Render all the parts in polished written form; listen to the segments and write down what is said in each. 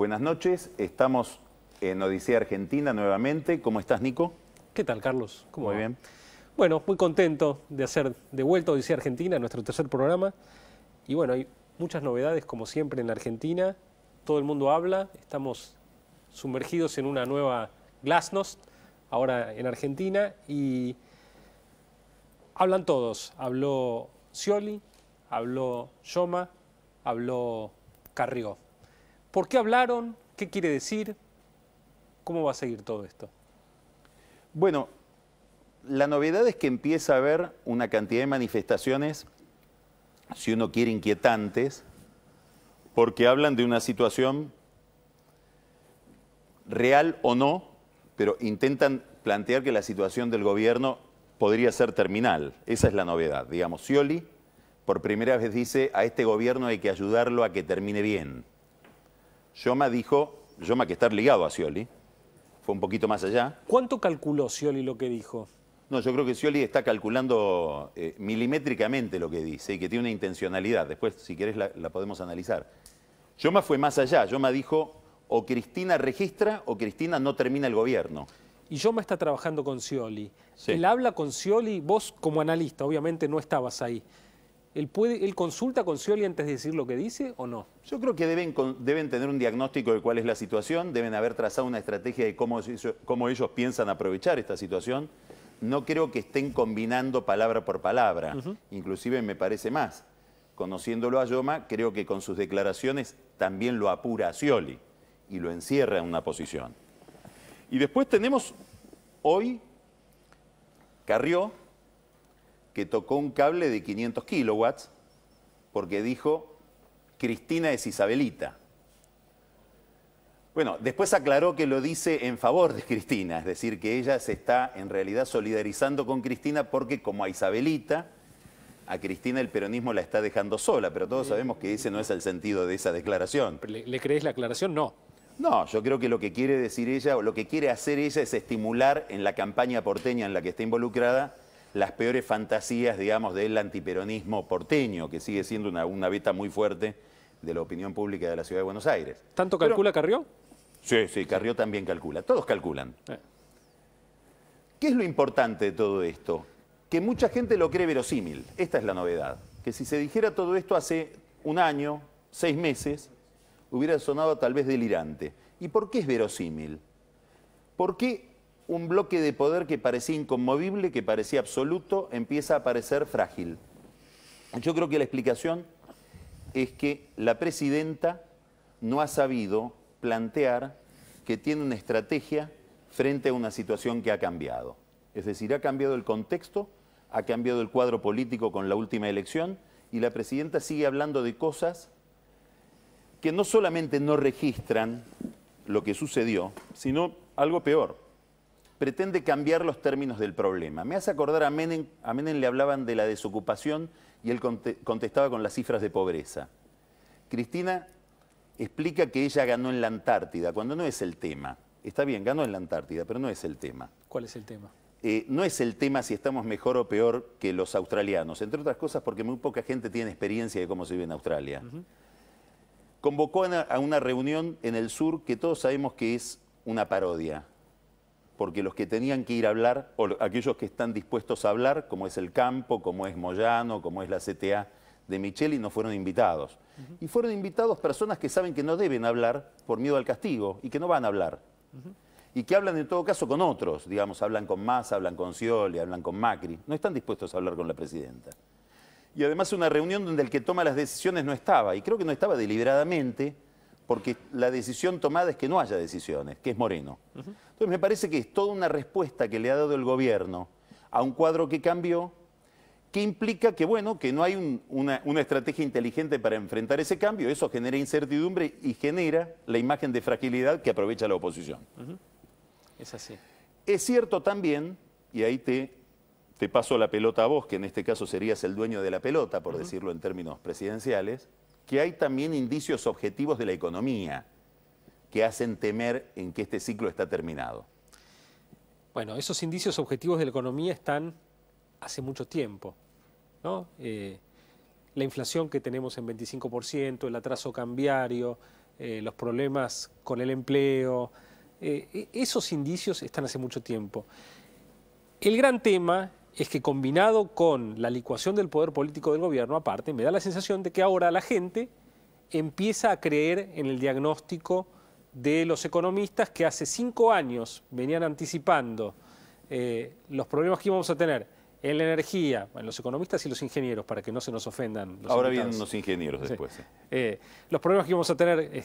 Buenas noches, estamos en Odisea Argentina nuevamente. ¿Cómo estás, Nico? ¿Qué tal, Carlos? ¿Cómo va? Muy bien. Bueno, muy contento de hacer de vuelta Odisea Argentina, nuestro tercer programa. Y bueno, hay muchas novedades, como siempre, en la Argentina. Todo el mundo habla, estamos sumergidos en una nueva glasnost, ahora en Argentina, y hablan todos. Habló Scioli, habló Yoma, habló Carrió. ¿Por qué hablaron? ¿Qué quiere decir? ¿Cómo va a seguir todo esto? Bueno, la novedad es que empieza a haber una cantidad de manifestaciones, si uno quiere, inquietantes, porque hablan de una situación real o no, pero intentan plantear que la situación del gobierno podría ser terminal. Esa es la novedad. Digamos, Scioli por primera vez dice, a este gobierno hay que ayudarlo a que termine bien. Yoma dijo, Yoma que está ligado a Scioli, fue un poquito más allá. ¿Cuánto calculó Scioli lo que dijo? No, yo creo que Scioli está calculando milimétricamente lo que dice y que tiene una intencionalidad. Después, si querés, la podemos analizar. Yoma fue más allá. Yoma dijo, o Cristina registra o Cristina no termina el gobierno. Y Yoma está trabajando con Scioli. Sí. Él habla con Scioli, vos como analista, obviamente no estabas ahí. ¿Él consulta con Scioli antes de decir lo que dice o no? Yo creo que deben tener un diagnóstico de cuál es la situación, deben haber trazado una estrategia de cómo ellos piensan aprovechar esta situación. No creo que estén combinando palabra por palabra, inclusive me parece más. Conociéndolo a Yoma, creo que con sus declaraciones también lo apura a Scioli y lo encierra en una posición. Y después tenemos hoy Carrió, que tocó un cable de 500 kilowatts porque dijo, Cristina es Isabelita. Bueno, después aclaró que lo dice en favor de Cristina, es decir, que ella se está en realidad solidarizando con Cristina porque como a Isabelita, a Cristina el peronismo la está dejando sola, pero todos sabemos que ese no es el sentido de esa declaración. ¿Le crees la aclaración? No. No, yo creo que lo que quiere decir ella, o lo que quiere hacer ella es estimular en la campaña porteña en la que está involucrada las peores fantasías, digamos, del antiperonismo porteño, que sigue siendo una beta muy fuerte de la opinión pública de la Ciudad de Buenos Aires. ¿Tanto calcula Carrió? Sí, Carrió también calcula. Todos calculan. ¿Qué es lo importante de todo esto? Que mucha gente lo cree verosímil. Esta es la novedad. Que si se dijera todo esto hace un año, 6 meses, hubiera sonado tal vez delirante. ¿Y por qué es verosímil? ¿Por qué un bloque de poder que parecía inconmovible, que parecía absoluto, empieza a parecer frágil? Yo creo que la explicación es que la presidenta no ha sabido plantear que tiene una estrategia frente a una situación que ha cambiado. Es decir, ha cambiado el contexto, ha cambiado el cuadro político con la última elección y la presidenta sigue hablando de cosas que no solamente no registran lo que sucedió, sino algo peor. Pretende cambiar los términos del problema. Me hace acordar a Menem le hablaban de la desocupación y él contestaba con las cifras de pobreza. Cristina explica que ella ganó en la Antártida, cuando no es el tema. Está bien, ganó en la Antártida, pero no es el tema. ¿Cuál es el tema? No es el tema si estamos mejor o peor que los australianos, entre otras cosas porque muy poca gente tiene experiencia de cómo se vive en Australia. Convocó a una reunión en el sur que todos sabemos que es una parodia, porque los que tenían que ir a hablar, o aquellos que están dispuestos a hablar, como es el Campo, como es Moyano, como es la CTA de Micheli, no fueron invitados. Y fueron invitados personas que saben que no deben hablar por miedo al castigo y que no van a hablar. Y que hablan en todo caso con otros, digamos, hablan con Massa, hablan con Scioli, hablan con Macri. No están dispuestos a hablar con la presidenta. Y además una reunión donde el que toma las decisiones no estaba, y creo que no estaba deliberadamente, porque la decisión tomada es que no haya decisiones, que es Moreno. Entonces me parece que es toda una respuesta que le ha dado el gobierno a un cuadro que cambió, que implica que, bueno, que no hay una estrategia inteligente para enfrentar ese cambio. Eso genera incertidumbre y genera la imagen de fragilidad que aprovecha la oposición. Es así. Es cierto también, y ahí te paso la pelota a vos, que en este caso serías el dueño de la pelota, por decirlo en términos presidenciales, que hay también indicios objetivos de la economía que hacen temer en que este ciclo está terminado. Bueno, esos indicios objetivos de la economía están hace mucho tiempo, ¿no? La inflación que tenemos en 25%, el atraso cambiario, los problemas con el empleo, esos indicios están hace mucho tiempo. El gran tema es que combinado con la licuación del poder político del gobierno, aparte, me da la sensación de que ahora la gente empieza a creer en el diagnóstico de los economistas que hace 5 años venían anticipando los problemas que íbamos a tener en la energía, en los economistas y los ingenieros, para que no se nos ofendan los Ahora invitados. vienen los ingenieros después. Sí. Los problemas que íbamos a tener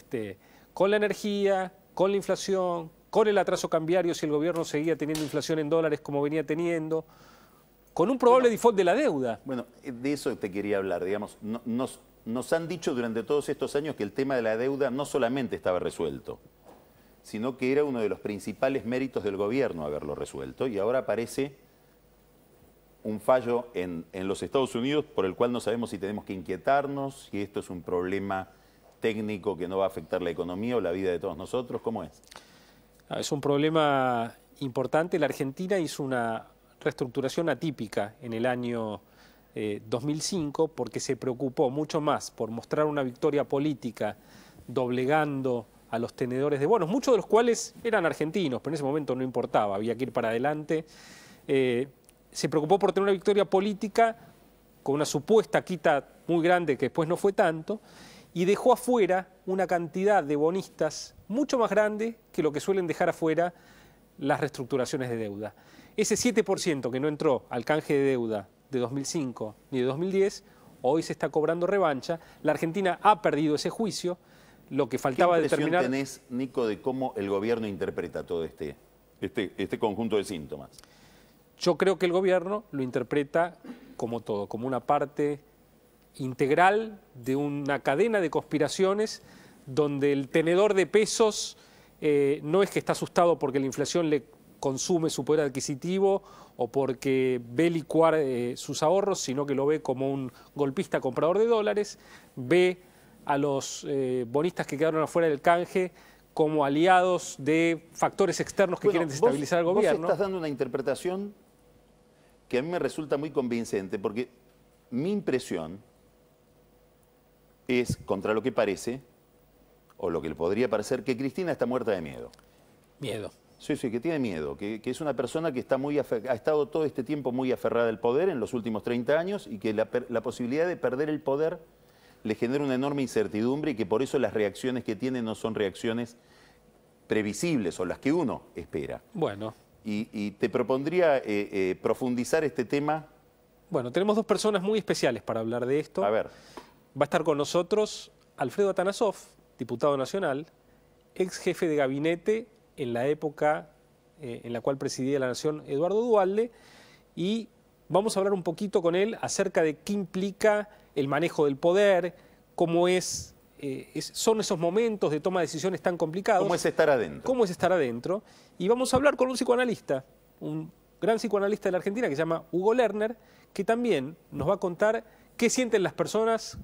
con la energía, con la inflación, con el atraso cambiario si el gobierno seguía teniendo inflación en dólares como venía teniendo, con un probable default de la deuda. Bueno, de eso te quería hablar, digamos. Nos han dicho durante todos estos años que el tema de la deuda no solamente estaba resuelto, sino que era uno de los principales méritos del gobierno haberlo resuelto, y ahora aparece un fallo en los Estados Unidos por el cual no sabemos si tenemos que inquietarnos, si esto es un problema técnico que no va a afectar la economía o la vida de todos nosotros. ¿Cómo es? Es un problema importante. La Argentina hizo una reestructuración atípica en el año 2005 porque se preocupó mucho más por mostrar una victoria política doblegando a los tenedores de bonos, muchos de los cuales eran argentinos, pero en ese momento no importaba, había que ir para adelante. Se preocupó por tener una victoria política con una supuesta quita muy grande que después no fue tanto, y dejó afuera una cantidad de bonistas mucho más grande que lo que suelen dejar afuera las reestructuraciones de deuda. Ese 7% que no entró al canje de deuda de 2005 ni de 2010, hoy se está cobrando revancha. La Argentina ha perdido ese juicio. Lo que faltaba determinar... ¿Qué impresión tenés, Nico, de cómo el gobierno interpreta todo este conjunto de síntomas? Yo creo que el gobierno lo interpreta como todo, como una parte integral de una cadena de conspiraciones donde el tenedor de pesos no es que está asustado porque la inflación le consume su poder adquisitivo o porque ve licuar sus ahorros, sino que lo ve como un golpista comprador de dólares, ve a los bonistas que quedaron afuera del canje como aliados de factores externos que quieren desestabilizar al gobierno. Vos estás dando una interpretación que a mí me resulta muy convincente, porque mi impresión es, contra lo que parece, o lo que le podría parecer, que Cristina está muerta de miedo. Miedo. Sí, que tiene miedo, que es una persona que está ha estado todo este tiempo muy aferrada al poder en los últimos 30 años y que la posibilidad de perder el poder le genera una enorme incertidumbre y que por eso las reacciones que tiene no son reacciones previsibles o las que uno espera. Bueno. Y te propondría profundizar este tema. Bueno, tenemos 2 personas muy especiales para hablar de esto. A ver. Va a estar con nosotros Alfredo Atanasov, diputado nacional, ex jefe de gabinete en la época en la cual presidía la Nación Eduardo Duhalde, y vamos a hablar un poquito con él acerca de qué implica el manejo del poder, cómo son esos momentos de toma de decisiones tan complicados. ¿Cómo es estar adentro? ¿Cómo es estar adentro? Y vamos a hablar con un psicoanalista, un gran psicoanalista de la Argentina que se llama Hugo Lerner, que también nos va a contar qué sienten las personas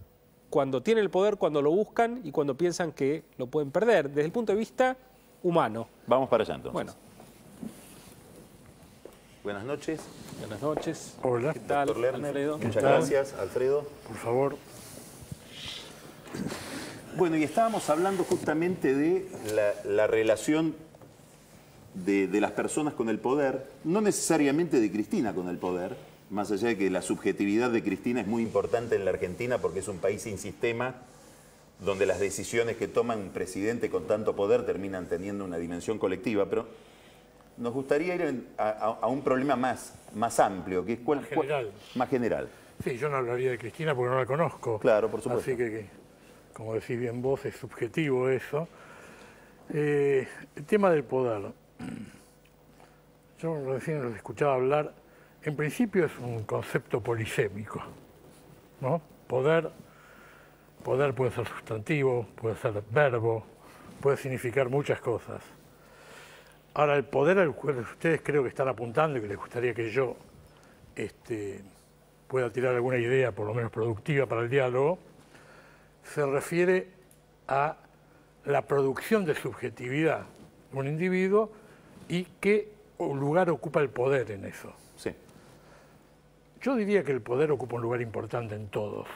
cuando tienen el poder, cuando lo buscan y cuando piensan que lo pueden perder, desde el punto de vista humano. Vamos para allá entonces. Bueno. Buenas noches. Buenas noches. Hola. ¿Qué tal, Doctor Lerner? Alfredo? Muchas gracias, Alfredo. Por favor. Bueno, y estábamos hablando justamente de la relación de las personas con el poder, no necesariamente de Cristina con el poder, más allá de que la subjetividad de Cristina es muy importante en la Argentina porque es un país sin sistema, donde las decisiones que toma un presidente con tanto poder terminan teniendo una dimensión colectiva, pero nos gustaría ir a un problema más amplio, que es más general. Sí, yo no hablaría de Cristina porque no la conozco. Claro, por supuesto. Así que como decís bien vos, es subjetivo eso. El tema del poder. Yo recién los escuchaba hablar. En principio es un concepto polisémico, ¿no? Poder puede ser sustantivo, puede ser verbo, puede significar muchas cosas. Ahora, el poder al cual ustedes creo que están apuntando y que les gustaría que yo pueda tirar alguna idea, por lo menos productiva para el diálogo, se refiere a la producción de subjetividad de un individuo y qué lugar ocupa el poder en eso. Sí. Yo diría que el poder ocupa un lugar importante en todos,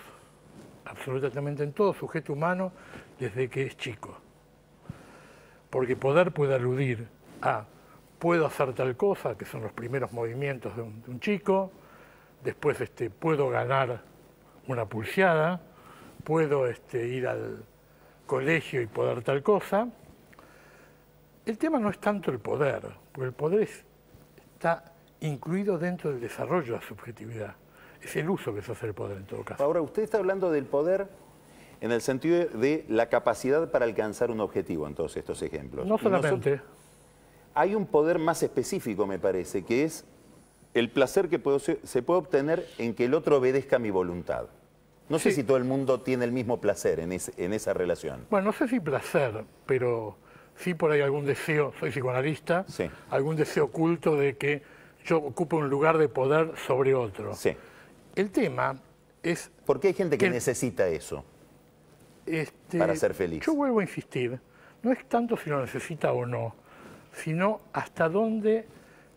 absolutamente en todo sujeto humano desde que es chico. porque poder puede aludir a puedo hacer tal cosa, que son los primeros movimientos de un chico, después puedo ganar una pulseada, puedo ir al colegio y poder tal cosa. El tema no es tanto el poder, porque el poder está incluido dentro del desarrollo de la subjetividad. Es el uso que se hace del poder en todo caso. Ahora, usted está hablando del poder en el sentido de la capacidad para alcanzar un objetivo en todos estos ejemplos. No solamente. Hay un poder más específico, me parece, que es el placer que se puede obtener en que el otro obedezca mi voluntad. No sé si todo el mundo tiene el mismo placer en esa relación. Bueno, no sé si placer, pero sí por ahí algún deseo, soy psicoanalista, sí, algún deseo oculto de que yo ocupe un lugar de poder sobre otro. Sí. El tema es... Porque hay gente que necesita eso para ser feliz. Yo vuelvo a insistir, no es tanto si lo necesita o no, sino hasta dónde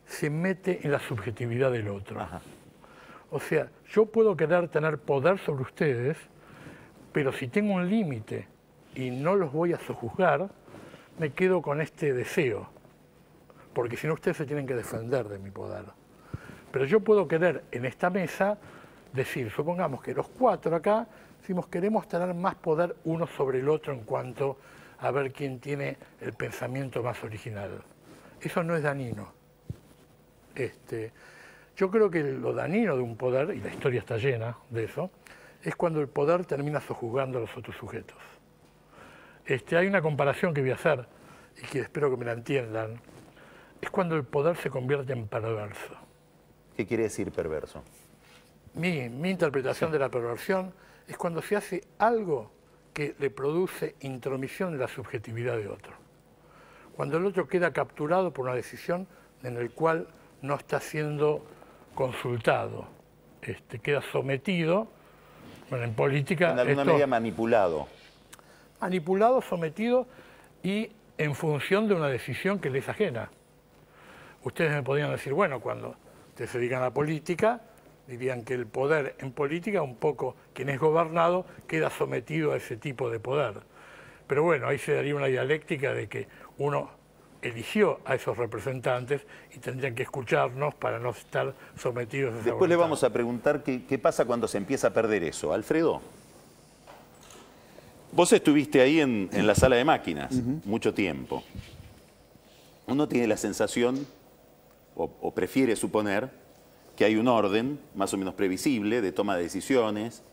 se mete en la subjetividad del otro. Ajá. O sea, yo puedo querer tener poder sobre ustedes, pero si tengo un límite y no los voy a sojuzgar, me quedo con este deseo, porque si no ustedes se tienen que defender de mi poder. Pero yo puedo querer en esta mesa decir, supongamos que los cuatro acá decimos queremos tener más poder uno sobre el otro en cuanto a ver quién tiene el pensamiento más original. Eso no es dañino. Yo creo que lo dañino de un poder, y la historia está llena de eso, es cuando el poder termina sojuzgando a los otros sujetos. Hay una comparación que voy a hacer, y que espero que me la entiendan, es cuando el poder se convierte en perverso. ¿Qué quiere decir perverso? Mi interpretación de la perversión es cuando se hace algo que le produce intromisión en la subjetividad de otro. Cuando el otro queda capturado por una decisión en la cual no está siendo consultado, queda sometido, bueno, en política... En alguna medida manipulado. Manipulado, sometido y en función de una decisión que le es ajena. Ustedes me podrían decir, bueno, cuando ustedes se dedican a la política, dirían que el poder en política, un poco quien es gobernado, queda sometido a ese tipo de poder. Pero bueno, ahí se daría una dialéctica de que uno eligió a esos representantes y tendrían que escucharnos para no estar sometidos a esa Después le voluntad. vamos a preguntar qué pasa cuando se empieza a perder eso. Alfredo, vos estuviste ahí en la sala de máquinas mucho tiempo. Uno tiene la sensación, o prefiere suponer, que hay un orden más o menos previsible de toma de decisiones,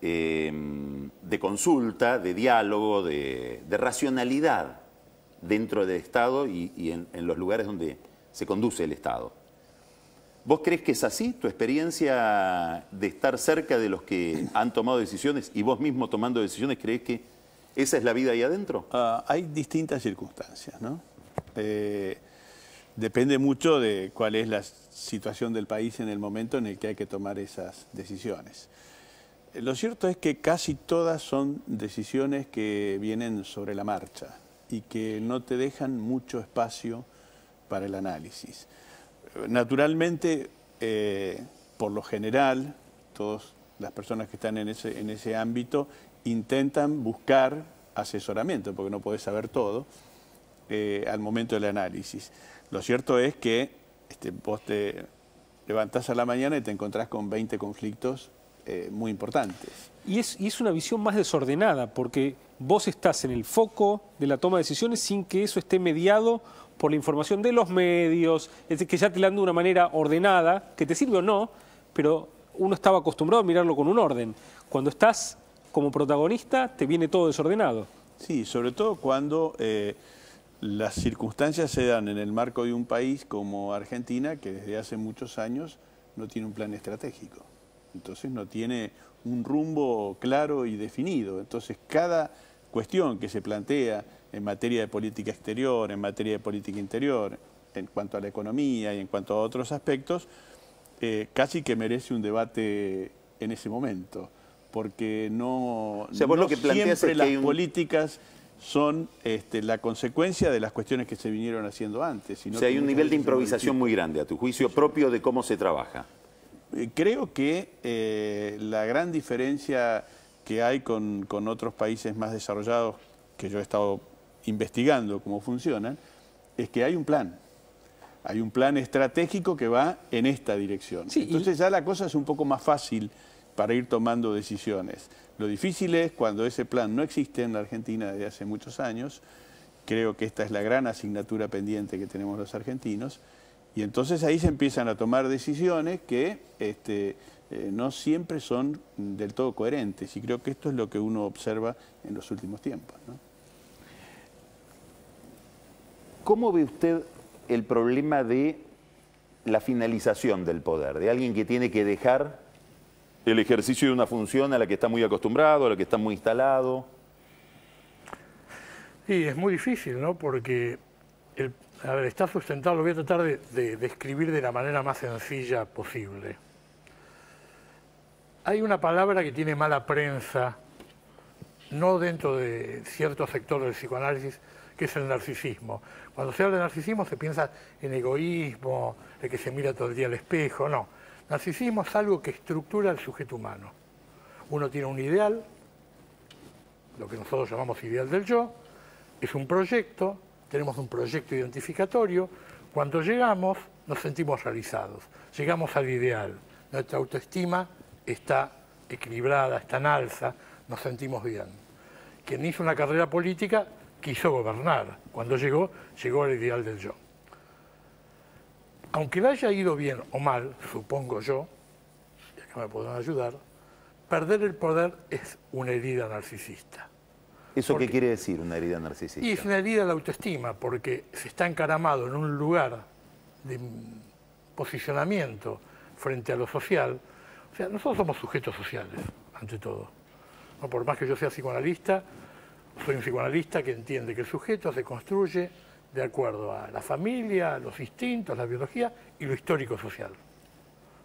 de consulta, de diálogo, de racionalidad dentro del Estado y en los lugares donde se conduce el Estado. ¿Vos crees que es así? ¿Tu experiencia de estar cerca de los que han tomado decisiones y vos mismo tomando decisiones, crees que esa es la vida ahí adentro? Hay distintas circunstancias, ¿no? Depende mucho de cuál es la situación del país en el momento en el que hay que tomar esas decisiones. Lo cierto es que casi todas son decisiones que vienen sobre la marcha y que no te dejan mucho espacio para el análisis. Naturalmente, por lo general, todas las personas que están en ese ámbito intentan buscar asesoramiento, porque no podés saber todo al momento del análisis. Lo cierto es que vos te levantás a la mañana y te encontrás con 20 conflictos muy importantes. Y es una visión más desordenada, porque vos estás en el foco de la toma de decisiones sin que eso esté mediado por la información de los medios, es decir, que ya te la dan de una manera ordenada, que te sirve o no, pero uno estaba acostumbrado a mirarlo con un orden. Cuando estás como protagonista, te viene todo desordenado. Sí, sobre todo cuando las circunstancias se dan en el marco de un país como Argentina, que desde hace muchos años no tiene un plan estratégico. Entonces no tiene un rumbo claro y definido. Entonces cada cuestión que se plantea en materia de política exterior, en materia de política interior, en cuanto a la economía y en cuanto a otros aspectos, casi que merece un debate en ese momento, porque no, o sea, vos no lo que planteas siempre es que las políticas son la consecuencia de las cuestiones que se vinieron haciendo antes. Sino O sea, hay que un muchas nivel de veces se improvisación muy grande, a tu juicio propio de cómo se trabaja. Creo que la gran diferencia que hay con otros países más desarrollados, que yo he estado investigando cómo funcionan, es que hay un plan. Hay un plan estratégico que va en esta dirección. Sí, entonces ya la cosa es un poco más fácil para ir tomando decisiones. Lo difícil es cuando ese plan no existe en la Argentina desde hace muchos años. Creo que esta es la gran asignatura pendiente que tenemos los argentinos. Y entonces ahí se empiezan a tomar decisiones que no siempre son del todo coherentes. Y creo que esto es lo que uno observa en los últimos tiempos, ¿no? ¿Cómo ve usted el problema de la finalización del poder? De alguien que tiene que dejar el ejercicio de una función a la que está muy acostumbrado, a la que está muy instalado. Sí, es muy difícil, ¿no? Porque está sustentado, lo voy a tratar de describir de la manera más sencilla posible. Hay una palabra que tiene mala prensa, no dentro de cierto sector del psicoanálisis, que es el narcisismo. Cuando se habla de narcisismo se piensa en egoísmo, el que se mira todo el día al espejo, no. Narcisismo es algo que estructura al sujeto humano. Uno tiene un ideal, lo que nosotros llamamos ideal del yo, es un proyecto, tenemos un proyecto identificatorio, cuando llegamos nos sentimos realizados, llegamos al ideal, nuestra autoestima está equilibrada, está en alza, nos sentimos bien. Quien hizo una carrera política quiso gobernar, cuando llegó al ideal del yo. Aunque le haya ido bien o mal, supongo yo, y acá me pueden ayudar, perder el poder es una herida narcisista. ¿Eso qué quiere decir, una herida narcisista? Y es una herida de la autoestima, porque se está encaramado en un lugar de posicionamiento frente a lo social. O sea, nosotros somos sujetos sociales, ante todo. No, por más que yo sea psicoanalista, soy un psicoanalista que entiende que el sujeto se construye de acuerdo a la familia, los instintos, la biología y lo histórico-social.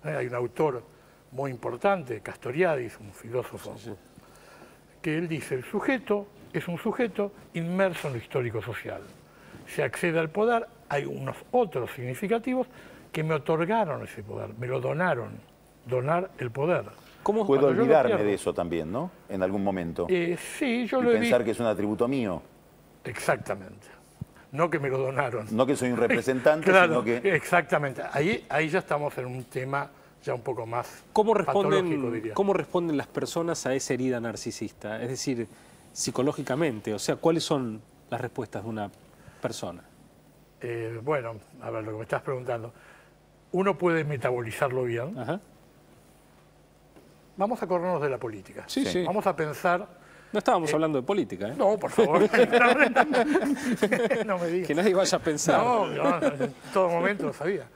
Hay un autor muy importante, Castoriadis, un filósofo, que él dice, el sujeto es un sujeto inmerso en lo histórico-social. Se accede al poder, hay unos otros significativos que me otorgaron ese poder, me lo donaron, donar el poder. ¿Cómo puedo olvidarme de eso también, no? En algún momento. Sí, yo lo he visto. Pensar que es un atributo mío. Exactamente. No que me lo donaron. No que soy un representante, claro, sino que... Exactamente. Ahí ya estamos en un tema ya un poco más patológico, diría. ¿Cómo responden las personas a esa herida narcisista? Es decir, psicológicamente, o sea, ¿cuáles son las respuestas de una persona? Bueno, a ver, lo que me estás preguntando. Uno puede metabolizarlo bien. Ajá. Vamos a corrernos de la política. Sí, sí. Vamos a pensar... No estábamos hablando de política, ¿eh? No, por favor. No me digas. Que nadie vaya a pensar. No, en todo momento lo sabía.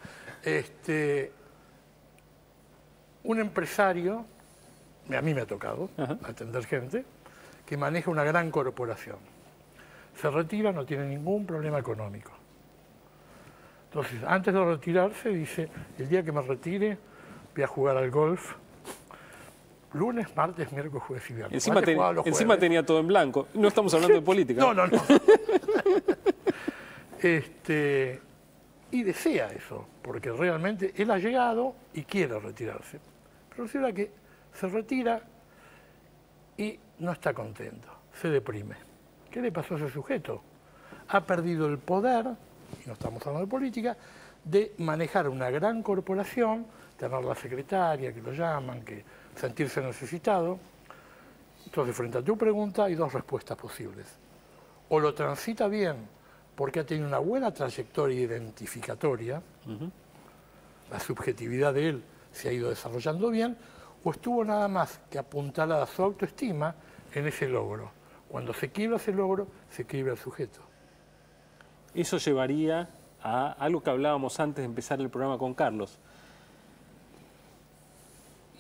Un empresario, a mí me ha tocado atender gente, que maneja una gran corporación. Se retira, no tiene ningún problema económico. Entonces, antes de retirarse, dice, el día que me retire, voy a jugar al golf. Lunes, martes, miércoles, jueves y viernes. Encima tenía todo en blanco. No estamos hablando de política. No. Y desea eso, porque realmente él ha llegado y quiere retirarse. Pero resulta que se retira y no está contento, se deprime. ¿Qué le pasó a ese sujeto? Ha perdido el poder, y no estamos hablando de política, de manejar una gran corporación, tener la secretaria, que lo llaman, que sentirse necesitado. Entonces, frente a tu pregunta, hay dos respuestas posibles. O lo transita bien, porque ha tenido una buena trayectoria identificatoria, la subjetividad de él se ha ido desarrollando bien, o estuvo nada más que apuntalada su autoestima en ese logro. Cuando se quiebra ese logro, se quiebra el sujeto. Eso llevaría a algo que hablábamos antes de empezar el programa con Carlos.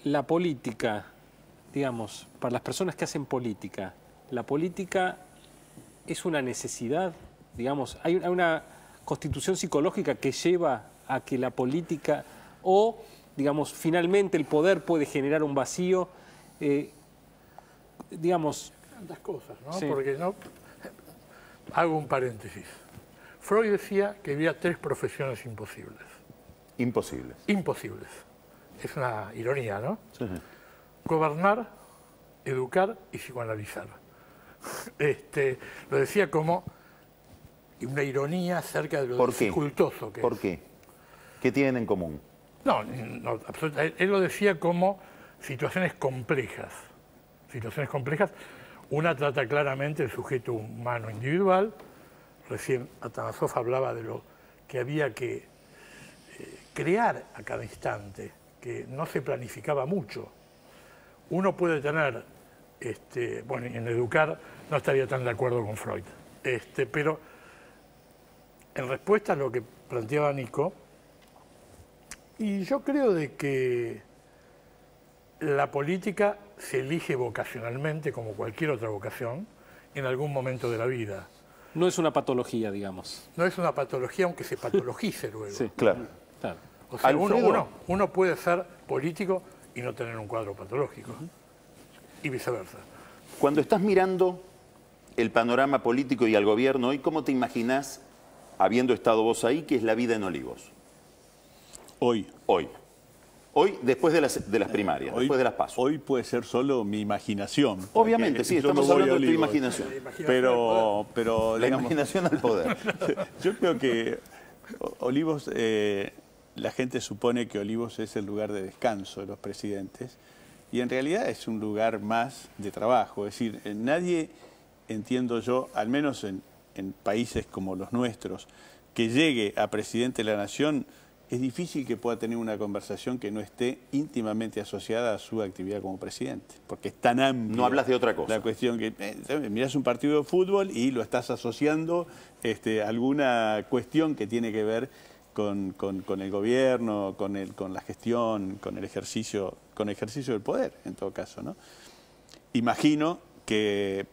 La política, digamos, para las personas que hacen política, ¿la política es una necesidad? Digamos, ¿hay una constitución psicológica que lleva a que la política o, digamos, finalmente el poder puede generar un vacío? Digamos... Tantas cosas, ¿no? Sí. Porque no... Hago un paréntesis. Freud decía que había 3 profesiones imposibles. Imposibles. Imposibles. Es una ironía, ¿no? Sí. Gobernar, educar y psicoanalizar. Lo decía como y una ironía acerca de lo ¿Por qué? dificultoso que es. ¿Por qué? ¿Qué tienen en común? No, no, absolutamente. Él lo decía como situaciones complejas. Situaciones complejas. Una trata claramente el sujeto humano individual. Recién Atanasov hablaba de lo que había que crear a cada instante, que no se planificaba mucho. Uno puede tener, bueno, en educar no estaría tan de acuerdo con Freud, pero en respuesta a lo que planteaba Nico, y yo creo de que la política se elige vocacionalmente, como cualquier otra vocación, en algún momento de la vida. No es una patología, digamos. No es una patología, aunque se patologice luego. Sí. Claro. Claro. O sea, Alfredo. uno puede ser político y no tener un cuadro patológico. Y viceversa. Cuando estás mirando el panorama político y al gobierno hoy, ¿cómo te imaginás, habiendo estado vos ahí, que es la vida en Olivos? Hoy. Hoy, después de las primarias, después de las PASO. Hoy puede ser solo mi imaginación. Obviamente, porque sí, yo estamos no voy hablando a de tu Olivos. imaginación. Pero La digamos, imaginación al poder. yo creo que Olivos, la gente supone que Olivos es el lugar de descanso de los presidentes y en realidad es un lugar más de trabajo. Es decir, nadie, entiendo yo, al menos en países como los nuestros, que llegue a presidente de la nación, es difícil que pueda tener una conversación que no esté íntimamente asociada a su actividad como presidente, porque es tan amplia. No hablas de otra cosa. La cuestión que mirás un partido de fútbol y lo estás asociando a alguna cuestión que tiene que ver con el gobierno, con la gestión, con el ejercicio del poder, en todo caso, ¿no? Imagino que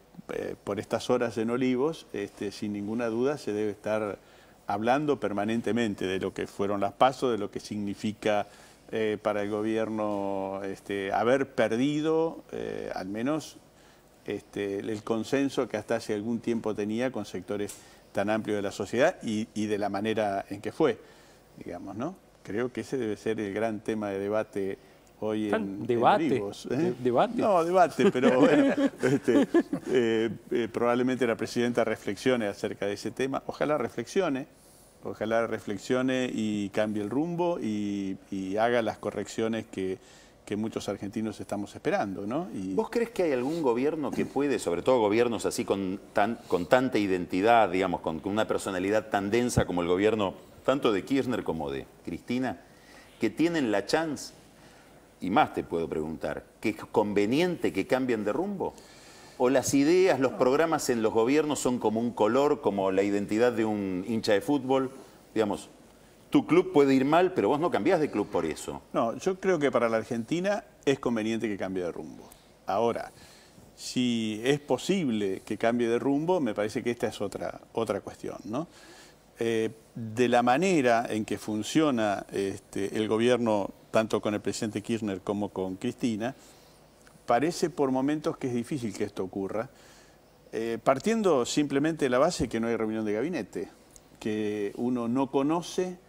por estas horas en Olivos, sin ninguna duda, se debe estar hablando permanentemente de lo que fueron las PASO, de lo que significa para el gobierno haber perdido al menos el consenso que hasta hace algún tiempo tenía con sectores tan amplios de la sociedad y de la manera en que fue, digamos, ¿no? Creo que ese debe ser el gran tema de debate hoy en Olivos. ¿Debate? No, debate, pero bueno, probablemente la presidenta reflexione acerca de ese tema. Ojalá reflexione y cambie el rumbo y haga las correcciones que muchos argentinos estamos esperando, ¿no? ¿Vos crees que hay algún gobierno que puede, sobre todo gobiernos así con tanta identidad, digamos, con una personalidad tan densa como el gobierno, tanto de Kirchner como de Cristina, que tienen la chance, y más te puedo preguntar, que es conveniente que cambien de rumbo? ¿O las ideas, los programas en los gobiernos son como un color, como la identidad de un hincha de fútbol? Digamos, tu club puede ir mal, pero vos no cambiás de club por eso. No, yo creo que para la Argentina es conveniente que cambie de rumbo. Ahora, si es posible que cambie de rumbo, me parece que esta es otra cuestión, ¿no? De la manera en que funciona el gobierno, tanto con el presidente Kirchner como con Cristina, parece por momentos que es difícil que esto ocurra, partiendo simplemente de la base que no hay reunión de gabinete, que uno no conoce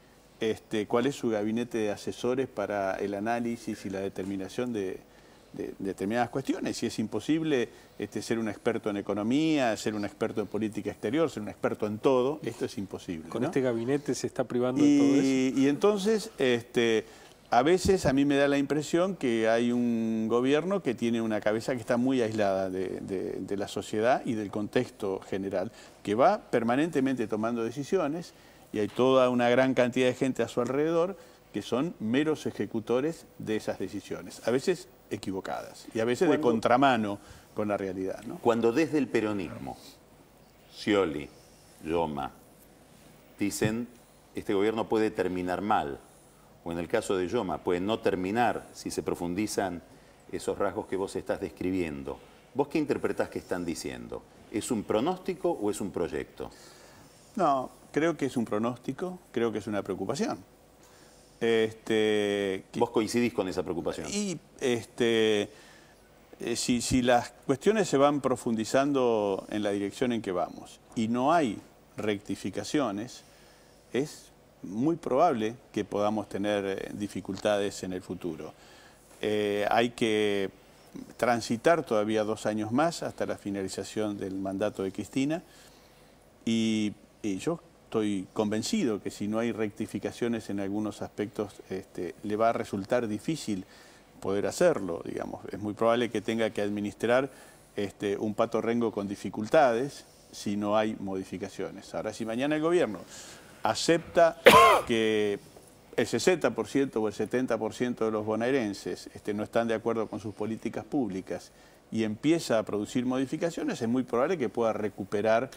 cuál es su gabinete de asesores para el análisis y la determinación de determinadas cuestiones. Y es imposible ser un experto en economía, ser un experto en política exterior, ser un experto en todo. Esto es imposible. Con ¿no? este gabinete se está privando de todo eso. Y entonces, a veces a mí me da la impresión que hay un gobierno que tiene una cabeza que está muy aislada de la sociedad y del contexto general, que va permanentemente tomando decisiones y hay toda una gran cantidad de gente a su alrededor que son meros ejecutores de esas decisiones, a veces equivocadas y a veces de contramano con la realidad, ¿no? Cuando desde el peronismo, Scioli, Yoma, dicen este gobierno puede terminar mal, o en el caso de Yoma, puede no terminar si se profundizan esos rasgos que vos estás describiendo. ¿Vos qué interpretás que están diciendo? ¿Es un pronóstico o es un proyecto? No, creo que es un pronóstico, creo que es una preocupación. ¿Vos coincidís con esa preocupación? Y si las cuestiones se van profundizando en la dirección en que vamos y no hay rectificaciones, es muy probable que podamos tener dificultades en el futuro. Hay que transitar todavía 2 años más hasta la finalización del mandato de Cristina y Y yo estoy convencido que si no hay rectificaciones en algunos aspectos, le va a resultar difícil poder hacerlo, digamos. Es muy probable que tenga que administrar un Pato Rengo con dificultades si no hay modificaciones. Ahora, si mañana el gobierno acepta que el 60% o el 70% de los bonaerenses no están de acuerdo con sus políticas públicas y empieza a producir modificaciones, es muy probable que pueda recuperar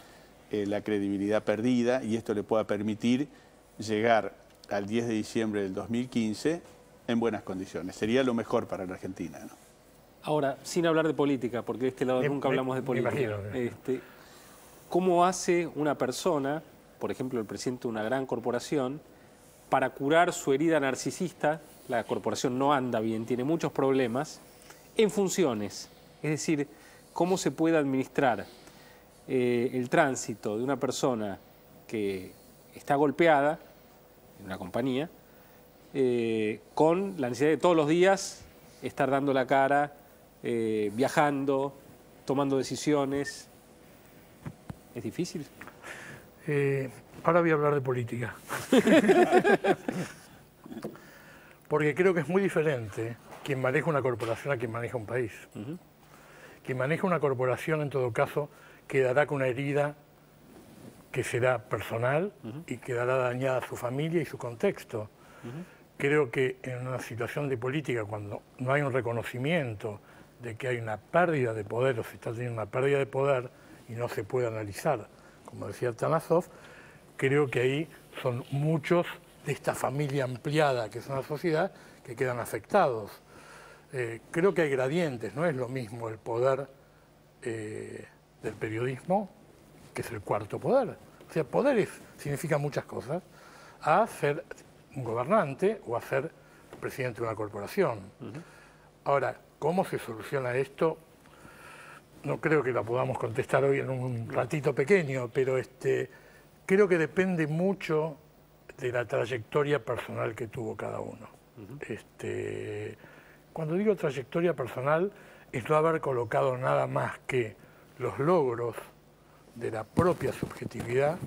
la credibilidad perdida y esto le pueda permitir llegar al 10 de diciembre del 2015 en buenas condiciones. Sería lo mejor para la Argentina, ¿no? Ahora, sin hablar de política, porque de este lado nunca hablamos de política. Imagino. ¿Cómo hace una persona, por ejemplo el presidente de una gran corporación, para curar su herida narcisista? La corporación no anda bien, tiene muchos problemas, en funciones. Es decir, cómo se puede administrar el tránsito de una persona que está golpeada en una compañía con la necesidad de todos los días estar dando la cara, viajando, tomando decisiones. ¿Es difícil? Ahora voy a hablar de política. Porque creo que es muy diferente quien maneja una corporación a quien maneja un país. Quien maneja una corporación, en todo caso, quedará con una herida que será personal y quedará dañada a su familia y su contexto. Creo que en una situación de política, cuando no hay un reconocimiento de que hay una pérdida de poder o se está teniendo una pérdida de poder y no se puede analizar, como decía Tanasov, creo que ahí son muchos de esta familia ampliada que es una sociedad que quedan afectados. Creo que hay gradientes, no es lo mismo el poder del periodismo, que es el cuarto poder. O sea, poder significa muchas cosas, a ser un gobernante o a ser presidente de una corporación. Ahora, ¿cómo se soluciona esto? No creo que la podamos contestar hoy en un ratito pequeño, pero creo que depende mucho de la trayectoria personal que tuvo cada uno. Cuando digo trayectoria personal, es no haber colocado nada más que los logros de la propia subjetividad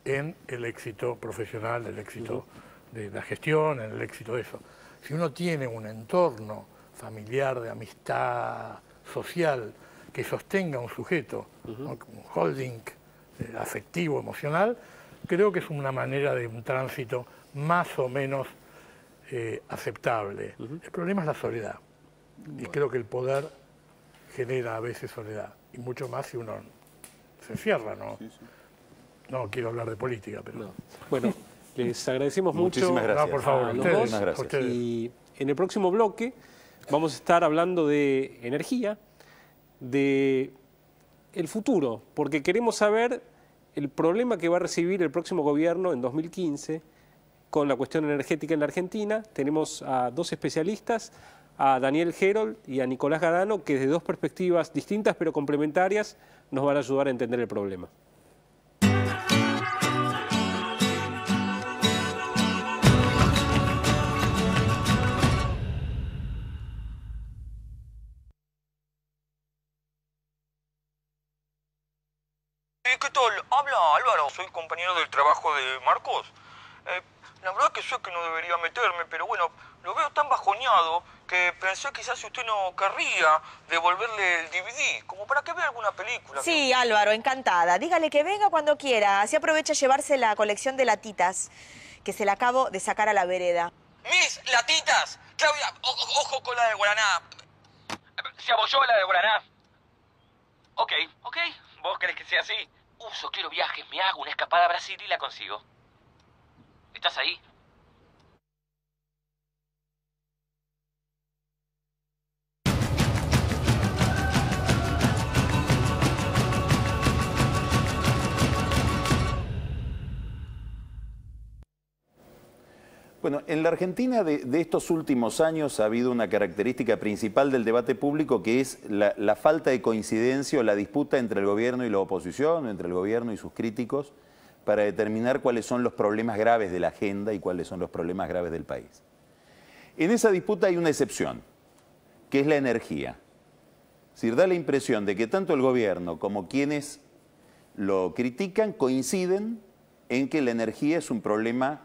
en el éxito profesional, el éxito de la gestión, en el éxito de eso. Si uno tiene un entorno familiar, de amistad, social, que sostenga un sujeto, ¿no? Un holding afectivo, emocional, creo que es una manera de un tránsito más o menos aceptable. El problema es la soledad. Y creo que el poder genera a veces soledad. Y mucho más si uno se encierra, ¿no? No quiero hablar de política, pero... No. Bueno, les agradecemos Muchísimas mucho. gracias. No, por favor, a los ustedes, dos. Gracias. ustedes. Y en el próximo bloque vamos a estar hablando de energía, de el futuro, porque queremos saber el problema que va a recibir el próximo gobierno en 2015 con la cuestión energética en la Argentina. Tenemos a dos especialistas, a Daniel Herold y a Nicolás Gadano, que desde dos perspectivas distintas pero complementarias nos van a ayudar a entender el problema. ¿Qué tal? Habla Álvaro, soy compañero del trabajo de Marcos. La verdad que sé que no debería meterme, pero bueno, lo veo tan bajoneado que pensé quizás si usted no querría devolverle el DVD, como para que vea alguna película. Sí, Álvaro, encantada. Dígale que venga cuando quiera. Así aprovecha a llevarse la colección de latitas, que se la acabo de sacar a la vereda. ¡Mis latitas! Claudia, ojo con la de Guaraná. ¿Se abolló la de Guaraná? Ok. ¿Vos querés que sea así? Quiero viajes, me hago una escapada a Brasil y la consigo. ¿Estás ahí? Bueno, en la Argentina de estos últimos años ha habido una característica principal del debate público que es la falta de coincidencia o la disputa entre el gobierno y la oposición, entre el gobierno y sus críticos, para determinar cuáles son los problemas graves de la agenda y cuáles son los problemas graves del país. En esa disputa hay una excepción, que es la energía. Es decir, da la impresión de que tanto el gobierno como quienes lo critican coinciden en que la energía es un problema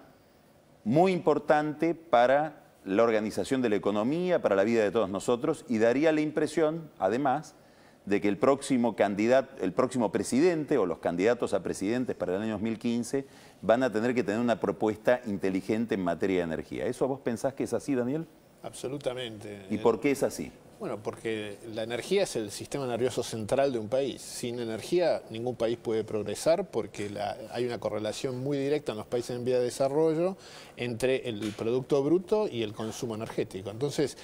muy importante para la organización de la economía, para la vida de todos nosotros, y daría la impresión, además, de que el próximo presidente o los candidatos a presidentes para el año 2015 van a tener que tener una propuesta inteligente en materia de energía. ¿Eso vos pensás que es así, Daniel? Absolutamente. ¿Y por qué es así? Bueno, porque la energía es el sistema nervioso central de un país. Sin energía ningún país puede progresar porque hay una correlación muy directa en los países en vía de desarrollo entre el Producto Bruto y el consumo energético. Entonces,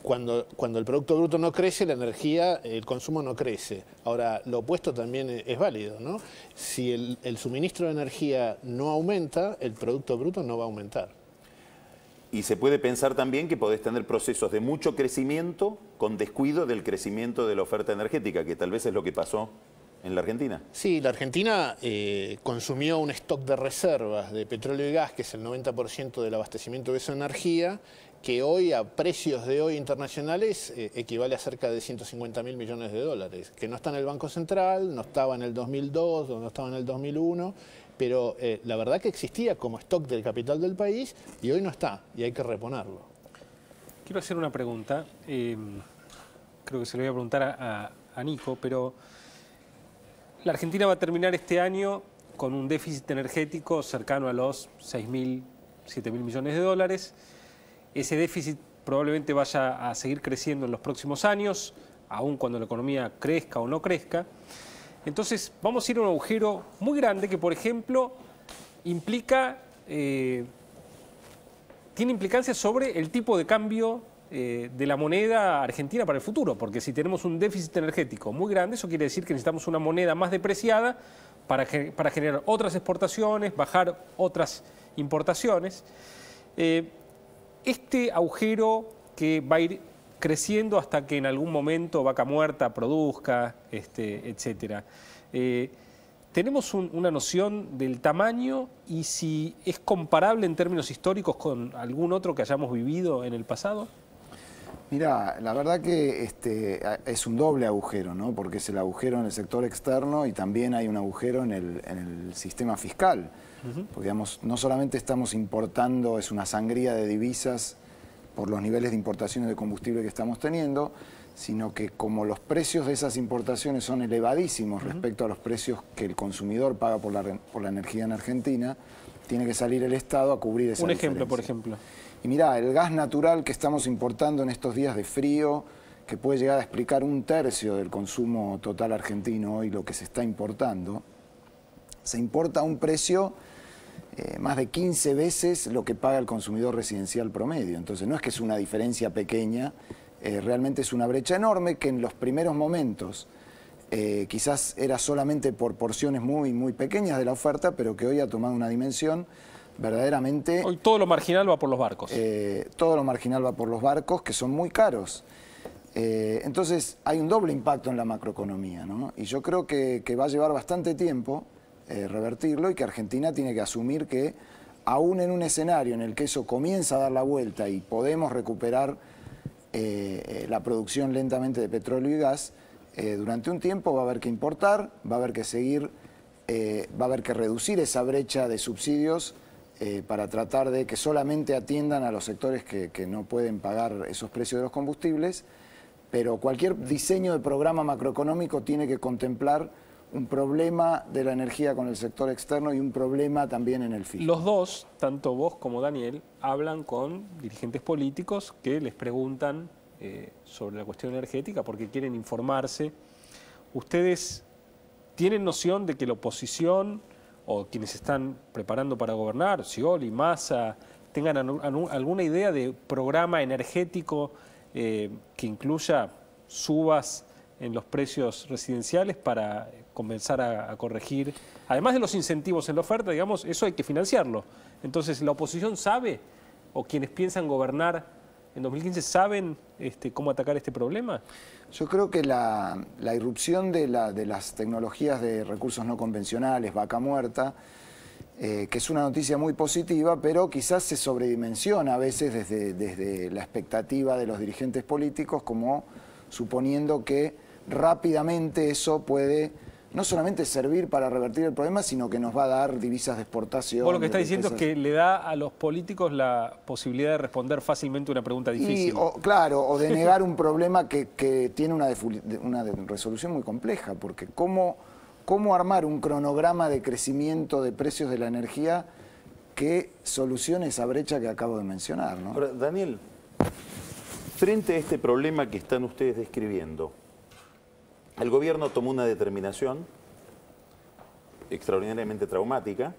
cuando el Producto Bruto no crece, la energía, el consumo no crece. Ahora, lo opuesto también es válido, ¿no? Si el suministro de energía no aumenta, el Producto Bruto no va a aumentar. Y se puede pensar también que podés tener procesos de mucho crecimiento con descuido del crecimiento de la oferta energética, que tal vez es lo que pasó en la Argentina. Sí, la Argentina consumió un stock de reservas de petróleo y gas, que es el 90% del abastecimiento de esa energía, que hoy, a precios de hoy internacionales, equivale a cerca de 150.000 millones de dólares, que no está en el Banco Central, no estaba en el 2002, no estaba en el 2001, pero la verdad que existía como stock del capital del país y hoy no está, y hay que reponerlo. Quiero hacer una pregunta, creo que se lo voy a preguntar a Nico, pero la Argentina va a terminar este año con un déficit energético cercano a los 6.000, 7.000 millones de dólares. Ese déficit probablemente vaya a seguir creciendo en los próximos años, aun cuando la economía crezca o no crezca. Entonces vamos a ir a un agujero muy grande que, por ejemplo, tiene implicancias sobre el tipo de cambio de la moneda argentina para el futuro, porque si tenemos un déficit energético muy grande, eso quiere decir que necesitamos una moneda más depreciada para generar otras exportaciones, bajar otras importaciones. Este agujero que va a ir creciendo hasta que en algún momento Vaca Muerta produzca, etcétera. ¿Tenemos una noción del tamaño y si es comparable en términos históricos con algún otro que hayamos vivido en el pasado? Mira, la verdad que es un doble agujero, ¿no? Porque es el agujero en el sector externo y también hay un agujero en el sistema fiscal. Porque, digamos, no solamente estamos importando, es una sangría de divisas por los niveles de importaciones de combustible que estamos teniendo, sino que como los precios de esas importaciones son elevadísimos respecto a los precios que el consumidor paga por la energía en Argentina, tiene que salir el Estado a cubrir esa diferencia. Un ejemplo, por ejemplo. Y mirá, el gas natural que estamos importando en estos días de frío, que puede llegar a explicar 1/3 del consumo total argentino hoy, lo que se está importando, se importa a un precio más de 15 veces lo que paga el consumidor residencial promedio. Entonces no es que es una diferencia pequeña, realmente es una brecha enorme que en los primeros momentos quizás era solamente por porciones muy, muy pequeñas de la oferta, pero que hoy ha tomado una dimensión verdaderamente... Hoy todo lo marginal va por los barcos. Todo lo marginal va por los barcos, que son muy caros. Entonces hay un doble impacto en la macroeconomía, ¿no? Y yo creo que va a llevar bastante tiempo revertirlo y que Argentina tiene que asumir que aún en un escenario en el que eso comienza a dar la vuelta y podemos recuperar la producción lentamente de petróleo y gas, durante un tiempo va a haber que importar, va a haber que seguir, va a haber que reducir esa brecha de subsidios para tratar de que solamente atiendan a los sectores que no pueden pagar esos precios de los combustibles, pero cualquier diseño de programa macroeconómico tiene que contemplar un problema de la energía con el sector externo y un problema también en el fisco. Los dos, tanto vos como Daniel, hablan con dirigentes políticos que les preguntan sobre la cuestión energética porque quieren informarse. ¿Ustedes tienen noción de que la oposición o quienes se están preparando para gobernar, Scioli, Massa, tengan alguna idea de programa energético que incluya subas en los precios residenciales para comenzar a corregir, además de los incentivos en la oferta, digamos, eso hay que financiarlo? Entonces, ¿la oposición sabe, o quienes piensan gobernar en 2015 saben cómo atacar este problema? Yo creo que la irrupción de las tecnologías de recursos no convencionales, Vaca Muerta, que es una noticia muy positiva, pero quizás se sobredimensiona a veces desde la expectativa de los dirigentes políticos, como suponiendo que rápidamente eso puede no solamente servir para revertir el problema, sino que nos va a dar divisas de exportación. Vos lo que está diciendo es que le da a los políticos la posibilidad de responder fácilmente una pregunta difícil. Claro, o de negar un problema que tiene una resolución muy compleja, porque ¿cómo armar un cronograma de crecimiento de precios de la energía que solucione esa brecha que acabo de mencionar, ¿no? Ahora, Daniel, frente a este problema que están ustedes describiendo, el gobierno tomó una determinación extraordinariamente traumática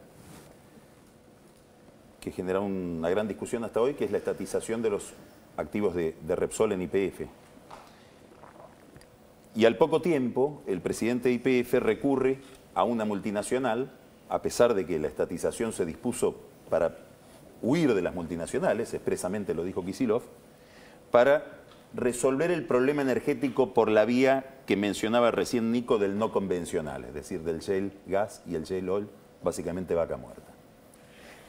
que genera una gran discusión hasta hoy, que es la estatización de los activos de Repsol en YPF. Y al poco tiempo, el presidente de YPF recurre a una multinacional, a pesar de que la estatización se dispuso para huir de las multinacionales, expresamente lo dijo Kicillof, para resolver el problema energético por la vía que mencionaba recién Nico del no convencional, es decir, del shale gas y el shale oil, básicamente vaca muerta.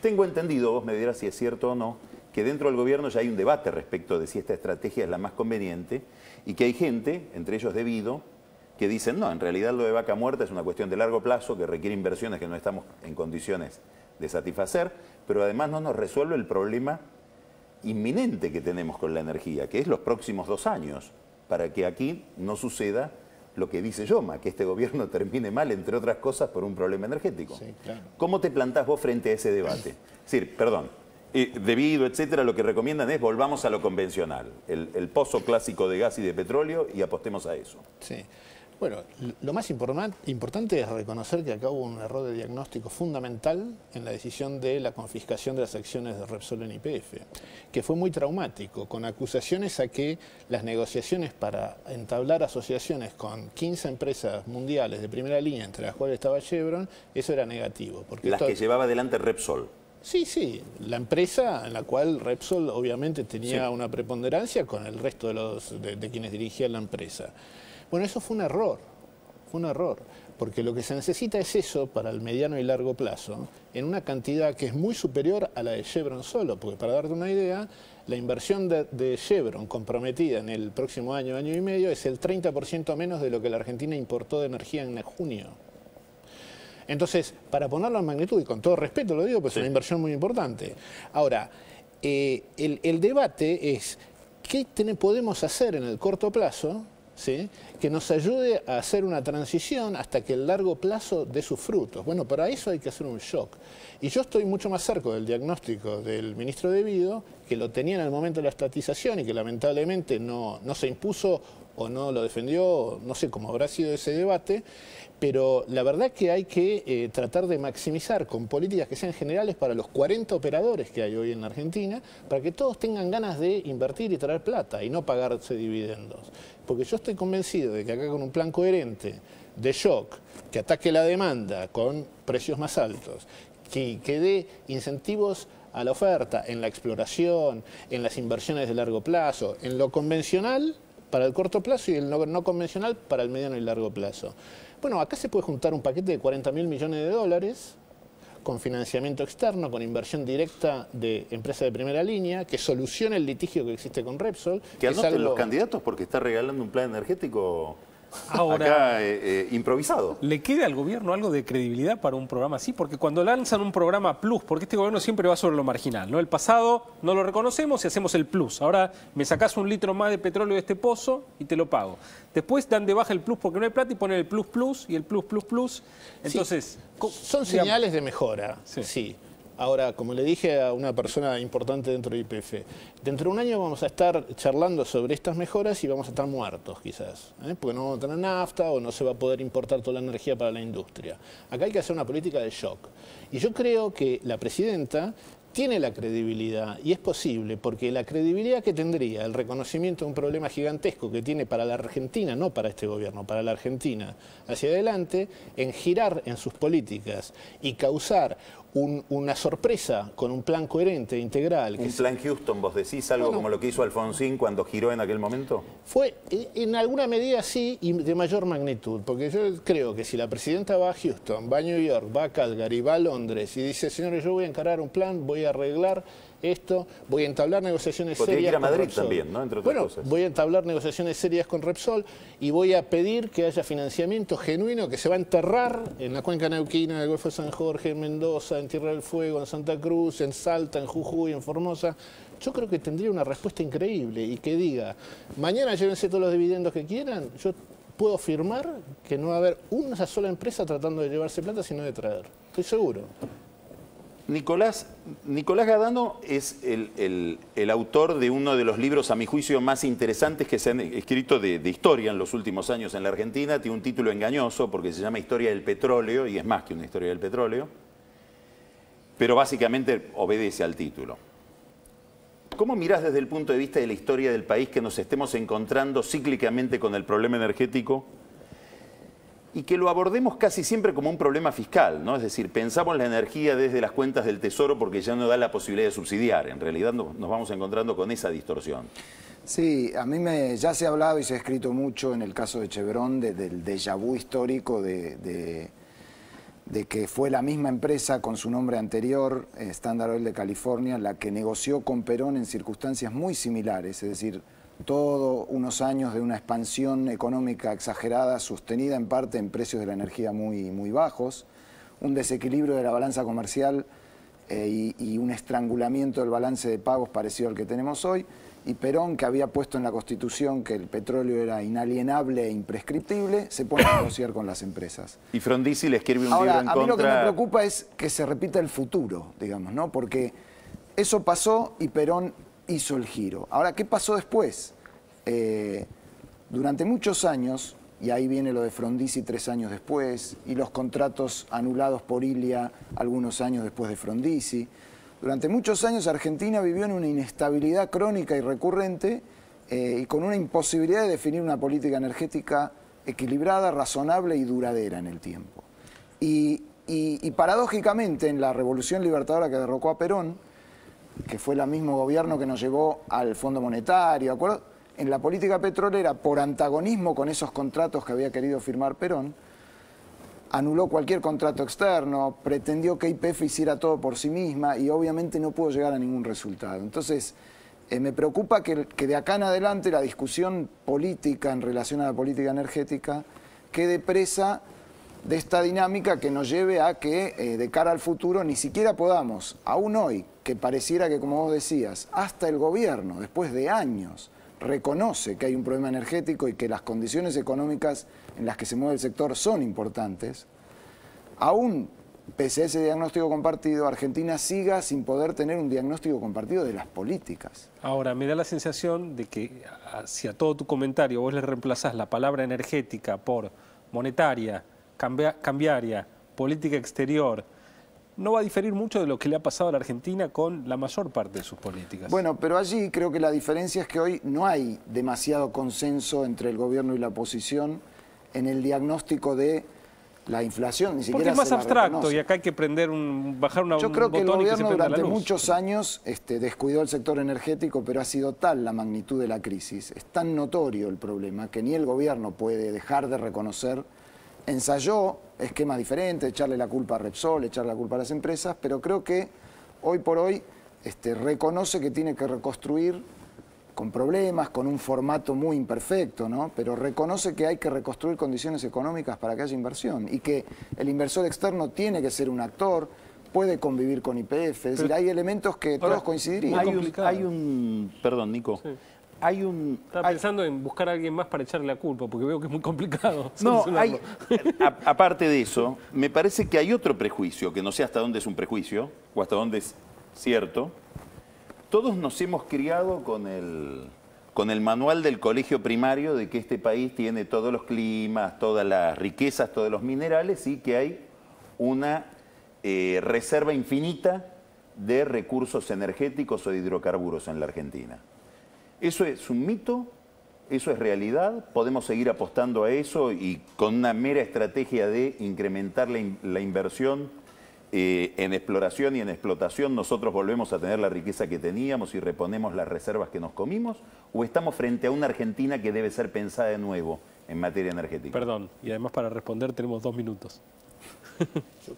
Tengo entendido, vos me dirás si es cierto o no, que dentro del gobierno ya hay un debate respecto de si esta estrategia es la más conveniente y que hay gente, entre ellos Debido, que dicen, no, en realidad lo de vaca muerta es una cuestión de largo plazo que requiere inversiones que no estamos en condiciones de satisfacer, pero además no nos resuelve el problema inminente que tenemos con la energía, que es los próximos 2 años, para que aquí no suceda lo que dice Yoma, que este gobierno termine mal, entre otras cosas, por un problema energético. Sí, claro. ¿Cómo te plantás vos frente a ese debate? Es decir, perdón, Debido, etcétera, lo que recomiendan es volvamos a lo convencional, el pozo clásico de gas y de petróleo y apostemos a eso. Sí. Bueno, lo más importante es reconocer que acá hubo un error de diagnóstico fundamental en la decisión de la confiscación de las acciones de Repsol en YPF, que fue muy traumático, con acusaciones a que las negociaciones para entablar asociaciones con 15 empresas mundiales de primera línea, entre las cuales estaba Chevron, eso era negativo. Porque las que llevaba adelante Repsol. Sí, sí, la empresa en la cual Repsol obviamente tenía una preponderancia con el resto de quienes dirigían la empresa. Bueno, eso fue un error, porque lo que se necesita es eso para el mediano y largo plazo, en una cantidad que es muy superior a la de Chevron solo, porque para darte una idea, la inversión de Chevron comprometida en el próximo año, año y medio, es el 30% menos de lo que la Argentina importó de energía en junio. Entonces, para ponerlo en magnitud, y con todo respeto lo digo, pues es una inversión muy importante. Ahora, el debate es qué podemos hacer en el corto plazo, ¿sí?, que nos ayude a hacer una transición hasta que el largo plazo dé sus frutos. Bueno, para eso hay que hacer un shock. Y yo estoy mucho más cerca del diagnóstico del ministro Debido, que lo tenía en el momento de la estatización y que lamentablemente no se impuso o no lo defendió, no sé cómo habrá sido ese debate, pero la verdad que hay que tratar de maximizar con políticas que sean generales para los 40 operadores que hay hoy en la Argentina, para que todos tengan ganas de invertir y traer plata y no pagarse dividendos. Porque yo estoy convencido de que acá con un plan coherente de shock, que ataque la demanda con precios más altos, que dé incentivos a la oferta en la exploración, en las inversiones de largo plazo, en lo convencional para el corto plazo y el no convencional para el mediano y largo plazo. Bueno, acá se puede juntar un paquete de 40.000 millones de dólares con financiamiento externo, con inversión directa de empresas de primera línea, que solucione el litigio que existe con Repsol. Que anoten los candidatos porque está regalando un plan energético ahora, acá improvisado. ¿Le queda al gobierno algo de credibilidad para un programa así? Porque cuando lanzan un programa plus, porque este gobierno siempre va sobre lo marginal, ¿no? El pasado no lo reconocemos y hacemos el plus. Ahora me sacás 1 litro más de petróleo de este pozo y te lo pago. Después dan de baja el plus porque no hay plata y ponen el plus plus y el plus plus plus. Entonces, sí, son señales de mejora, sí. Ahora, como le dije a una persona importante dentro de YPF, dentro de un año vamos a estar charlando sobre estas mejoras y vamos a estar muertos quizás, porque no vamos a tener nafta o no se va a poder importar toda la energía para la industria. Acá hay que hacer una política de shock. Y yo creo que la presidenta tiene la credibilidad, y es posible, porque la credibilidad que tendría el reconocimiento de un problema gigantesco que tiene para la Argentina, no para este gobierno, para la Argentina, hacia adelante, en girar en sus políticas y causar una sorpresa con un plan coherente, integral. ¿Un plan Houston, vos decís algo como lo que hizo Alfonsín cuando giró en aquel momento? Fue en alguna medida sí y de mayor magnitud, porque yo creo que si la presidenta va a Houston, va a New York, va a Calgary, va a Londres y dice, señores, yo voy a encarar un plan, voy a arreglar esto, voy a entablar negociaciones Porque hay que serias ir a Madrid con Repsol. también, ¿no? Entre otras cosas. Voy a entablar negociaciones serias con Repsol y voy a pedir que haya financiamiento genuino que se va a enterrar en la cuenca neuquina, en el Golfo de San Jorge, en Mendoza, en Tierra del Fuego, en Santa Cruz, en Salta, en Jujuy, en Formosa. Yo creo que tendría una respuesta increíble y que diga, mañana llévense todos los dividendos que quieran, yo puedo afirmar que no va a haber una sola empresa tratando de llevarse plata, sino de traer. Estoy seguro. Nicolás Gadano es el autor de uno de los libros, a mi juicio, más interesantes que se han escrito de historia en los últimos años en la Argentina. Tiene un título engañoso porque se llama Historia del Petróleo, y es más que una historia del petróleo, pero básicamente obedece al título. ¿Cómo mirás desde el punto de vista de la historia del país que nos estemos encontrando cíclicamente con el problema energético y que lo abordemos casi siempre como un problema fiscal, ¿no? Es decir, pensamos la energía desde las cuentas del Tesoro porque ya no da la posibilidad de subsidiar. En realidad nos vamos encontrando con esa distorsión. Sí, a mí ya se ha hablado y se ha escrito mucho en el caso de Chevron del déjà vu histórico de que fue la misma empresa con su nombre anterior, Standard Oil de California, la que negoció con Perón en circunstancias muy similares, es decir, todos unos años de una expansión económica exagerada, sostenida en parte en precios de la energía muy bajos, un desequilibrio de la balanza comercial y un estrangulamiento del balance de pagos parecido al que tenemos hoy, y Perón, que había puesto en la Constitución que el petróleo era inalienable e imprescriptible, se pone a negociar con las empresas. Y Frondizi le escribe un libro en contra... A mí lo que me preocupa es que se repita el futuro, digamos, ¿no? Porque eso pasó y Perón hizo el giro. Ahora, ¿qué pasó después? Durante muchos años, y ahí viene lo de Frondizi 3 años después, y los contratos anulados por Ilia algunos años después de Frondizi, durante muchos años Argentina vivió en una inestabilidad crónica y recurrente y con una imposibilidad de definir una política energética equilibrada, razonable y duradera en el tiempo. Y paradójicamente en la Revolución Libertadora que derrocó a Perón, que fue el mismo gobierno que nos llevó al Fondo Monetario, ¿de acuerdo? En la política petrolera, por antagonismo con esos contratos que había querido firmar Perón, anuló cualquier contrato externo, pretendió que YPF hiciera todo por sí misma y obviamente no pudo llegar a ningún resultado. Entonces, me preocupa que de acá en adelante la discusión política en relación a la política energética quede presa de esta dinámica que nos lleve a que de cara al futuro ni siquiera podamos, aún hoy, que pareciera que, como vos decías, hasta el gobierno, después de años, reconoce que hay un problema energético y que las condiciones económicas en las que se mueve el sector son importantes, aún pese a ese diagnóstico compartido, Argentina siga sin poder tener un diagnóstico compartido de las políticas. Ahora, me da la sensación de que hacia todo tu comentario vos le reemplazás la palabra energética por monetaria, cambiaria, política exterior. No va a diferir mucho de lo que le ha pasado a la Argentina con la mayor parte de sus políticas. Bueno, pero allí creo que la diferencia es que hoy no hay demasiado consenso entre el gobierno y la oposición en el diagnóstico de la inflación, ni siquiera porque es más se la abstracto reconoce. y acá hay que bajar un Yo creo que el botón y que se gobierno prenda la durante luz. muchos años descuidó el sector energético, pero ha sido tal la magnitud de la crisis, es tan notorio el problema, que ni el gobierno puede dejar de reconocer. Ensayó esquemas diferentes, echarle la culpa a Repsol, echarle la culpa a las empresas, pero creo que hoy por hoy reconoce que tiene que reconstruir con problemas, con un formato muy imperfecto, ¿no? Pero reconoce que hay que reconstruir condiciones económicas para que haya inversión y que el inversor externo tiene que ser un actor, puede convivir con YPF, es decir, hay elementos que todos coincidirían. Perdón, Nico. Sí. Estaba pensando en buscar a alguien más para echarle la culpa, porque veo que es muy complicado. No, aparte de eso, me parece que hay otro prejuicio, que no sé hasta dónde es un prejuicio, o hasta dónde es cierto. Todos nos hemos criado con el manual del colegio primario de que este país tiene todos los climas, todas las riquezas, todos los minerales y que hay una reserva infinita de recursos energéticos o de hidrocarburos en la Argentina. ¿Eso es un mito? ¿Eso es realidad? ¿Podemos seguir apostando a eso y con una mera estrategia de incrementar la inversión en exploración y en explotación nosotros volvemos a tener la riqueza que teníamos y reponemos las reservas que nos comimos? ¿O estamos frente a una Argentina que debe ser pensada de nuevo en materia energética? Perdón, y además para responder tenemos 2 minutos.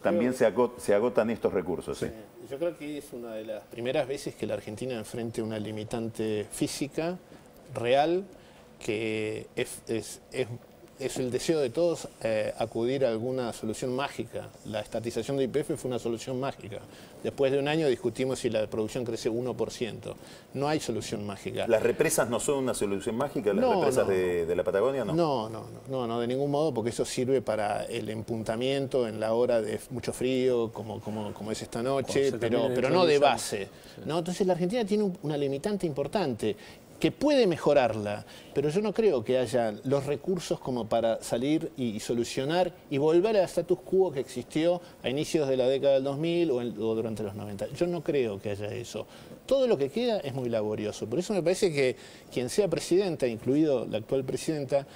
también se agotan estos recursos. ¿Sí? Yo creo que es una de las primeras veces que la Argentina enfrenta una limitante física real, que es el deseo de todos acudir a alguna solución mágica. La estatización de YPF fue una solución mágica. Después de un año discutimos si la producción crece 1%. No hay solución mágica. ¿Las represas no son una solución mágica? ¿Las represas de la Patagonia no? No, de ningún modo, porque eso sirve para el empuntamiento en la hora de mucho frío, como es esta noche, pero no de base. Sí. ¿No? Entonces la Argentina tiene una limitante importante, que puede mejorarla, pero yo no creo que haya los recursos como para salir y solucionar y volver al status quo que existió a inicios de la década del 2000 o durante los 90. Yo no creo que haya eso. Todo lo que queda es muy laborioso. Por eso me parece que quien sea presidenta, incluido la actual presidenta,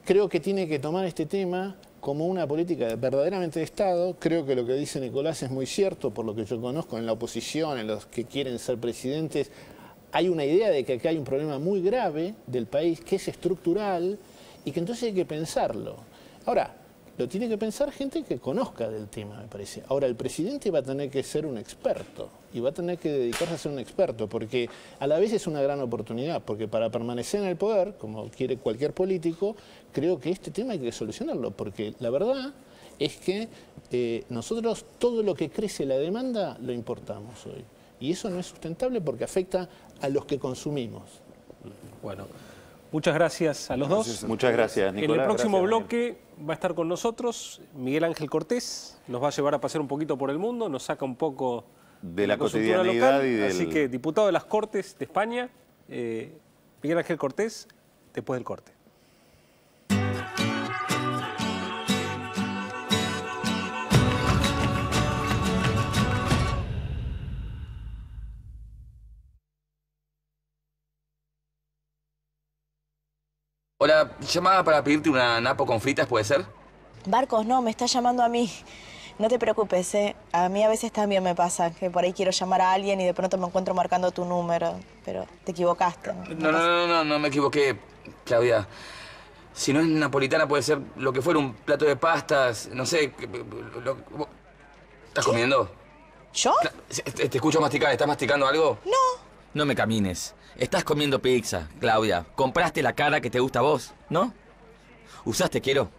creo que tiene que tomar este tema como una política verdaderamente de Estado. Creo que lo que dice Nicolás es muy cierto, por lo que yo conozco en la oposición, en los que quieren ser presidentes. Hay una idea de que acá hay un problema muy grave del país que es estructural y que entonces hay que pensarlo. Ahora, lo tiene que pensar gente que conozca del tema, me parece. Ahora, el presidente va a tener que ser un experto y va a tener que dedicarse a ser un experto, porque a la vez es una gran oportunidad, porque para permanecer en el poder, como quiere cualquier político, creo que este tema hay que solucionarlo, porque la verdad es que nosotros todo lo que crece la demanda lo importamos hoy. Y eso no es sustentable porque afecta a los que consumimos. Bueno, muchas gracias a los dos. Muchas gracias, Nicolás. En el próximo gracias, bloque va a estar con nosotros Miguel Ángel Cortés, nos va a llevar a pasear un poquito por el mundo, nos saca un poco de la coyuntura cotidianidad local, y del... Así que, diputado de las Cortes de España, Miguel Ángel Cortés, después del corte. Hola, llamaba para pedirte una napo con fritas, ¿puede ser? Barcos, no, me está llamando a mí. No te preocupes, ¿eh? A mí a veces también me pasa que por ahí quiero llamar a alguien y de pronto me encuentro marcando tu número. Pero te equivocaste. No me equivoqué, Claudia. Si no es napolitana, puede ser lo que fuera, un plato de pastas, no sé. ¿Estás comiendo? ¿Yo? Te escucho masticar, ¿estás masticando algo? No. No me camines. Estás comiendo pizza, Claudia. Compraste la cara que te gusta a vos, ¿no? Usaste quiero.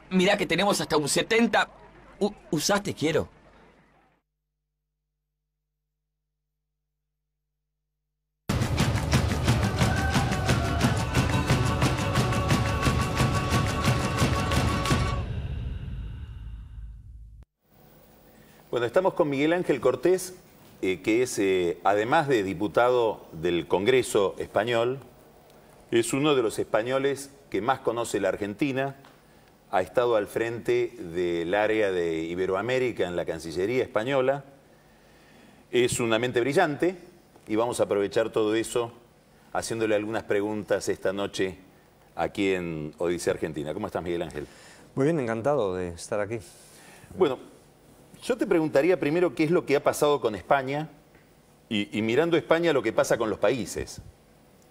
Mirá que tenemos hasta un 70... Usaste quiero. Bueno, estamos con Miguel Ángel Cortés, que es, además de diputado del Congreso español, es uno de los españoles que más conoce la Argentina, ha estado al frente del área de Iberoamérica en la Cancillería española, es una mente brillante y vamos a aprovechar todo eso haciéndole algunas preguntas esta noche aquí en Odisea Argentina. ¿Cómo estás, Miguel Ángel? Muy bien, encantado de estar aquí. Bueno, yo te preguntaría primero qué es lo que ha pasado con España y mirando España lo que pasa con los países.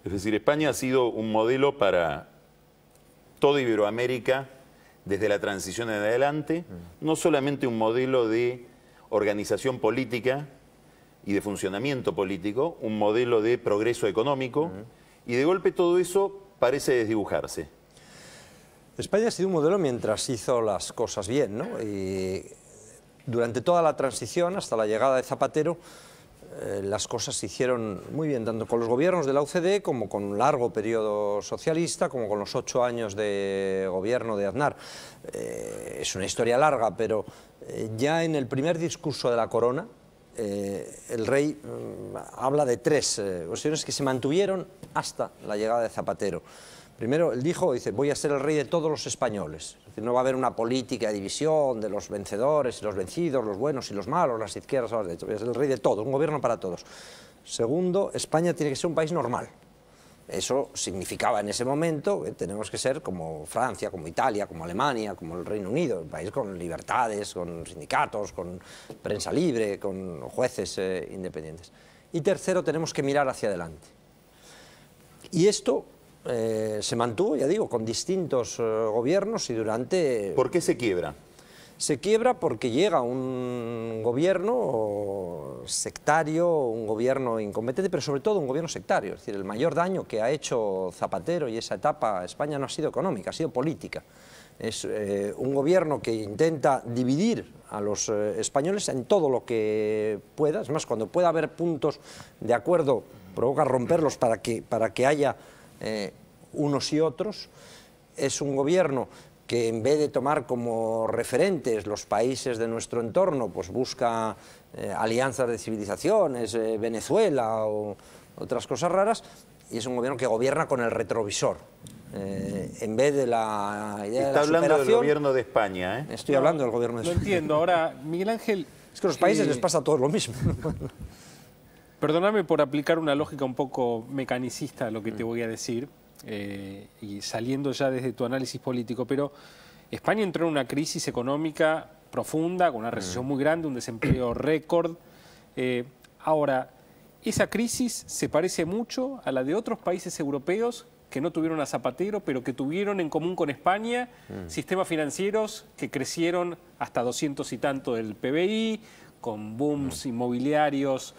Es decir, España ha sido un modelo para toda Iberoamérica desde la transición en adelante, no solamente un modelo de organización política y de funcionamiento político, un modelo de progreso económico, y de golpe todo eso parece desdibujarse. España ha sido un modelo mientras hizo las cosas bien, ¿no? Y durante toda la transición, hasta la llegada de Zapatero, las cosas se hicieron muy bien, tanto con los gobiernos de la OCDE como con un largo periodo socialista, como con los 8 años de gobierno de Aznar. Es una historia larga, pero ya en el primer discurso de la corona, el rey habla de 3 cuestiones que se mantuvieron hasta la llegada de Zapatero. Primero, él dice, voy a ser el rey de todos los españoles. Es decir, no va a haber una política de división de los vencedores y los vencidos, los buenos y los malos, las izquierdas, las derechas. Voy a ser el rey de todos, un gobierno para todos. Segundo, España tiene que ser un país normal. Eso significaba en ese momento que tenemos que ser como Francia, como Italia, como Alemania, como el Reino Unido, un país con libertades, con sindicatos, con prensa libre, con jueces independientes. Y tercero, tenemos que mirar hacia adelante. Y esto se mantuvo, ya digo, con distintos gobiernos y durante... ¿Por qué se quiebra? Se quiebra porque llega un gobierno sectario, un gobierno incompetente, pero sobre todo un gobierno sectario. Es decir, el mayor daño que ha hecho Zapatero y esa etapa a España no ha sido económica, ha sido política. Es un gobierno que intenta dividir a los españoles en todo lo que pueda. Es más, cuando pueda haber puntos de acuerdo, provoca romperlos para que haya unos y otros. Es un gobierno que en vez de tomar como referentes los países de nuestro entorno, pues busca alianzas de civilizaciones, Venezuela o otras cosas raras, y es un gobierno que gobierna con el retrovisor. En vez de la idea de la superación... Está hablando del gobierno de España, ¿eh? Estoy hablando del gobierno de España. Lo entiendo. Ahora, Miguel Ángel... Es que a los países les pasa todo lo mismo. Perdóname por aplicar una lógica un poco mecanicista a lo que te voy a decir, y saliendo ya desde tu análisis político, pero España entró en una crisis económica profunda, con una recesión muy grande, un desempleo récord. Ahora, esa crisis se parece mucho a la de otros países europeos que no tuvieron a Zapatero, pero que tuvieron en común con España sistemas financieros que crecieron hasta 200 y tanto del PBI, con booms inmobiliarios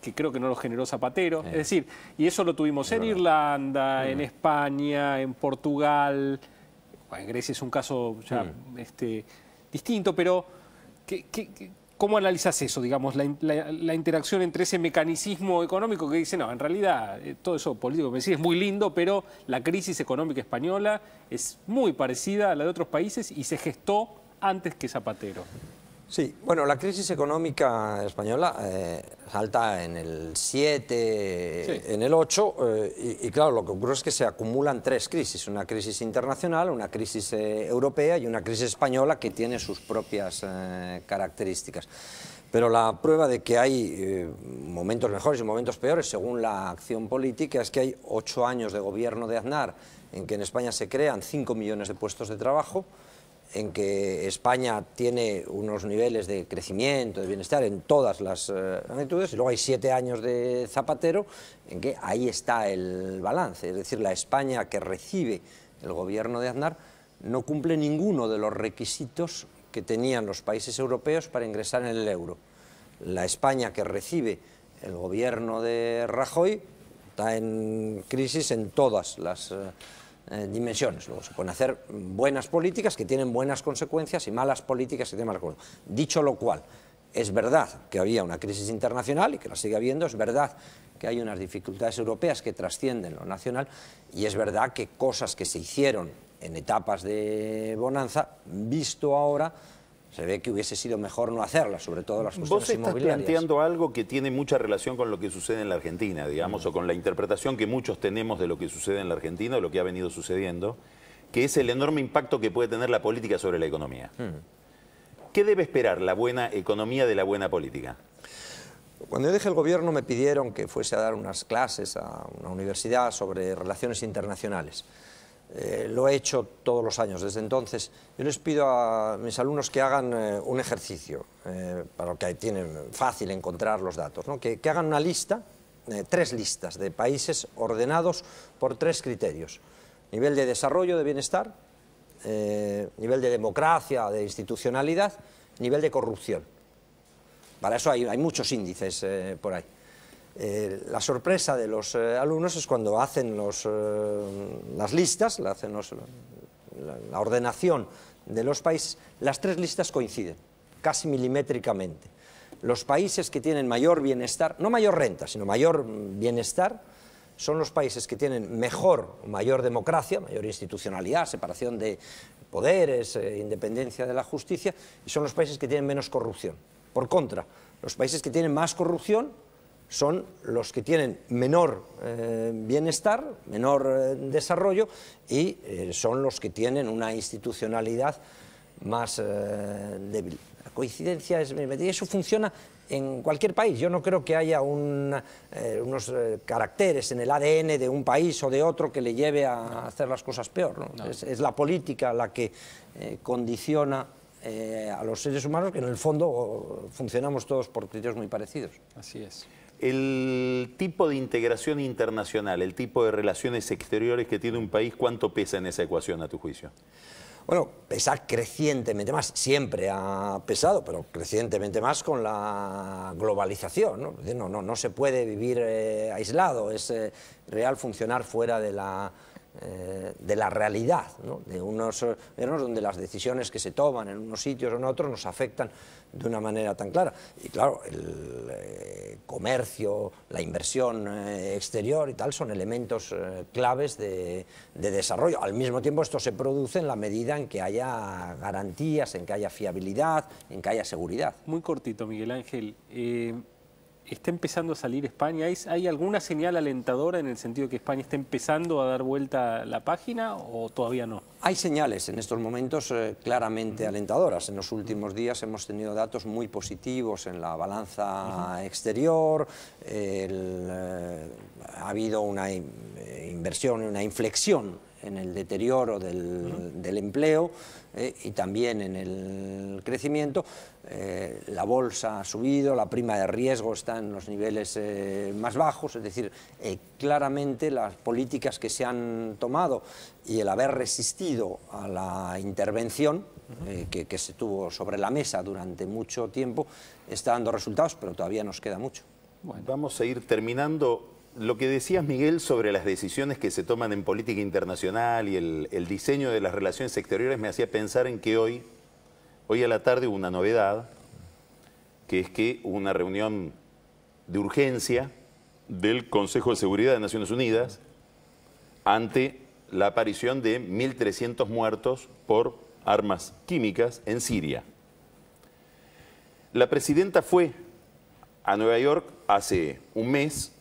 que creo que no lo generó Zapatero. Es decir, y eso lo tuvimos en Irlanda, en España, en Portugal. Bueno, en Grecia es un caso ya distinto, pero ¿cómo analizas eso, digamos, la interacción entre ese mecanismo económico que dice, no, en realidad todo eso político que me decís es muy lindo, pero la crisis económica española es muy parecida a la de otros países y se gestó antes que Zapatero? Sí, bueno, la crisis económica española salta en el 7, en el 8, y claro, lo que ocurre es que se acumulan tres crisis, una crisis internacional, una crisis europea y una crisis española que tiene sus propias características. Pero la prueba de que hay momentos mejores y momentos peores según la acción política es que hay 8 años de gobierno de Aznar en que en España se crean 5 millones de puestos de trabajo, en que España tiene unos niveles de crecimiento, de bienestar en todas las magnitudes, y luego hay 7 años de Zapatero en que ahí está el balance. Es decir, la España que recibe el gobierno de Aznar no cumple ninguno de los requisitos que tenían los países europeos para ingresar en el euro. La España que recibe el gobierno de Rajoy está en crisis en todas las dimensiones. Luego se pueden hacer buenas políticas que tienen buenas consecuencias y malas políticas que tienen malas consecuencias. Dicho lo cual, es verdad que había una crisis internacional y que la sigue habiendo, es verdad que hay unas dificultades europeas que trascienden lo nacional, y es verdad que cosas que se hicieron en etapas de bonanza, visto ahora, se ve que hubiese sido mejor no hacerlas, sobre todo las cuestiones inmobiliarias. Vos estás planteando algo que tiene mucha relación con lo que sucede en la Argentina, digamos, o con la interpretación que muchos tenemos de lo que sucede en la Argentina, o lo que ha venido sucediendo, que es el enorme impacto que puede tener la política sobre la economía. ¿Qué debe esperar la buena economía de la buena política? Cuando yo dejé el gobierno me pidieron que fuese a dar unas clases a una universidad sobre relaciones internacionales. Lo he hecho todos los años desde entonces. Yo les pido a mis alumnos que hagan un ejercicio, para lo que tienen fácil encontrar los datos, ¿no? Que hagan una lista, 3 listas de países ordenados por 3 criterios: nivel de desarrollo, de bienestar, nivel de democracia, de institucionalidad, nivel de corrupción. Para eso hay muchos índices por ahí. La sorpresa de los alumnos es cuando hacen las listas, la ordenación de los países, las 3 listas coinciden, casi milimétricamente. Los países que tienen mayor bienestar, no mayor renta, sino mayor bienestar, son los países que tienen mayor democracia, mayor institucionalidad, separación de poderes, independencia de la justicia, y son los países que tienen menos corrupción. Por contra, los países que tienen más corrupción son los que tienen menor bienestar, menor desarrollo, y son los que tienen una institucionalidad más débil. La coincidencia es... Eso funciona en cualquier país. Yo no creo que haya unos caracteres en el ADN de un país o de otro que le lleve a hacer las cosas peor, ¿no? No. Es la política la que condiciona a los seres humanos, que en el fondo funcionamos todos por criterios muy parecidos. Así es. El tipo de integración internacional, el tipo de relaciones exteriores que tiene un país, ¿cuánto pesa en esa ecuación a tu juicio? Bueno, pesa crecientemente más, siempre ha pesado, pero crecientemente más con la globalización, ¿no? No se puede vivir aislado, es real funcionar fuera de la realidad, ¿no? De unos gobiernos donde las decisiones que se toman en unos sitios o en otros nos afectan de una manera tan clara. Y claro, el comercio, la inversión exterior y tal son elementos claves de desarrollo. Al mismo tiempo esto se produce en la medida en que haya garantías, en que haya fiabilidad, en que haya seguridad. Muy cortito, Miguel Ángel. ¿Está empezando a salir España? ¿Hay alguna señal alentadora en el sentido de que España está empezando a dar vuelta la página o todavía no? Hay señales en estos momentos claramente alentadoras. En los últimos días hemos tenido datos muy positivos en la balanza exterior, ha habido una inversión, una inflexión en el deterioro del empleo y también en el crecimiento. La bolsa ha subido, la prima de riesgo está en los niveles más bajos, es decir, claramente las políticas que se han tomado y el haber resistido a la intervención que se tuvo sobre la mesa durante mucho tiempo está dando resultados, pero todavía nos queda mucho. Bueno, vamos a ir terminando. Lo que decías, Miguel, sobre las decisiones que se toman en política internacional y el diseño de las relaciones exteriores me hacía pensar en que hoy a la tarde hubo una novedad, que es que hubo una reunión de urgencia del Consejo de Seguridad de Naciones Unidas ante la aparición de 1.300 muertos por armas químicas en Siria. La presidenta fue a Nueva York hace un mes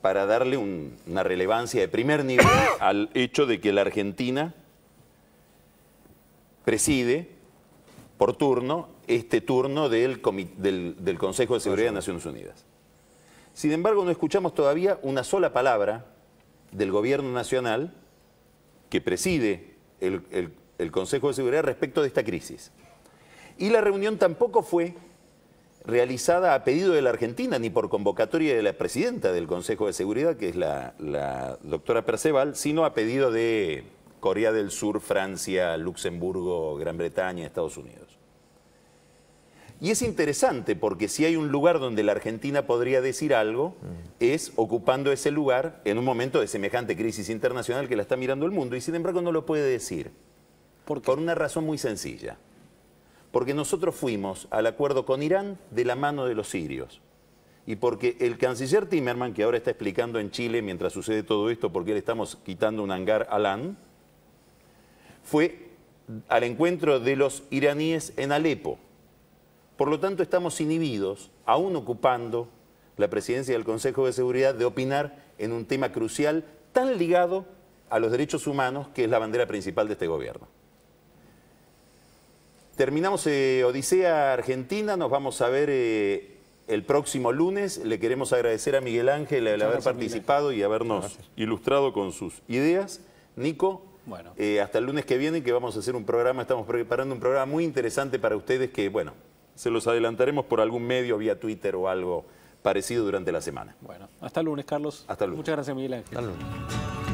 para darle una relevancia de primer nivel al hecho de que la Argentina preside por turno este turno del Consejo de Seguridad de Naciones Unidas. Sin embargo, no escuchamos todavía una sola palabra del gobierno nacional que preside el Consejo de Seguridad respecto de esta crisis. Y la reunión tampoco fue realizada a pedido de la Argentina, ni por convocatoria de la presidenta del Consejo de Seguridad, que es la doctora Perceval, sino a pedido de Corea del Sur, Francia, Luxemburgo, Gran Bretaña, Estados Unidos. Y es interesante porque si hay un lugar donde la Argentina podría decir algo, es ocupando ese lugar en un momento de semejante crisis internacional que la está mirando el mundo, y sin embargo no lo puede decir. ¿Por qué? Por una razón muy sencilla. Porque nosotros fuimos al acuerdo con Irán de la mano de los sirios. Y porque el canciller Timerman, que ahora está explicando en Chile mientras sucede todo esto, porque le estamos quitando un hangar a Alan, fue al encuentro de los iraníes en Alepo. Por lo tanto, estamos inhibidos, aún ocupando la presidencia del Consejo de Seguridad, de opinar en un tema crucial tan ligado a los derechos humanos, que es la bandera principal de este gobierno. Terminamos Odisea Argentina, nos vamos a ver el próximo lunes. Le queremos agradecer a Miguel Ángel el haber participado y habernos ilustrado con sus ideas. Nico, bueno, hasta el lunes que viene, que vamos a hacer un programa, estamos preparando un programa muy interesante para ustedes que, bueno, se los adelantaremos por algún medio, vía Twitter o algo parecido durante la semana. Bueno, hasta el lunes, Carlos. Hasta el lunes. Muchas gracias, Miguel Ángel. Hasta lunes.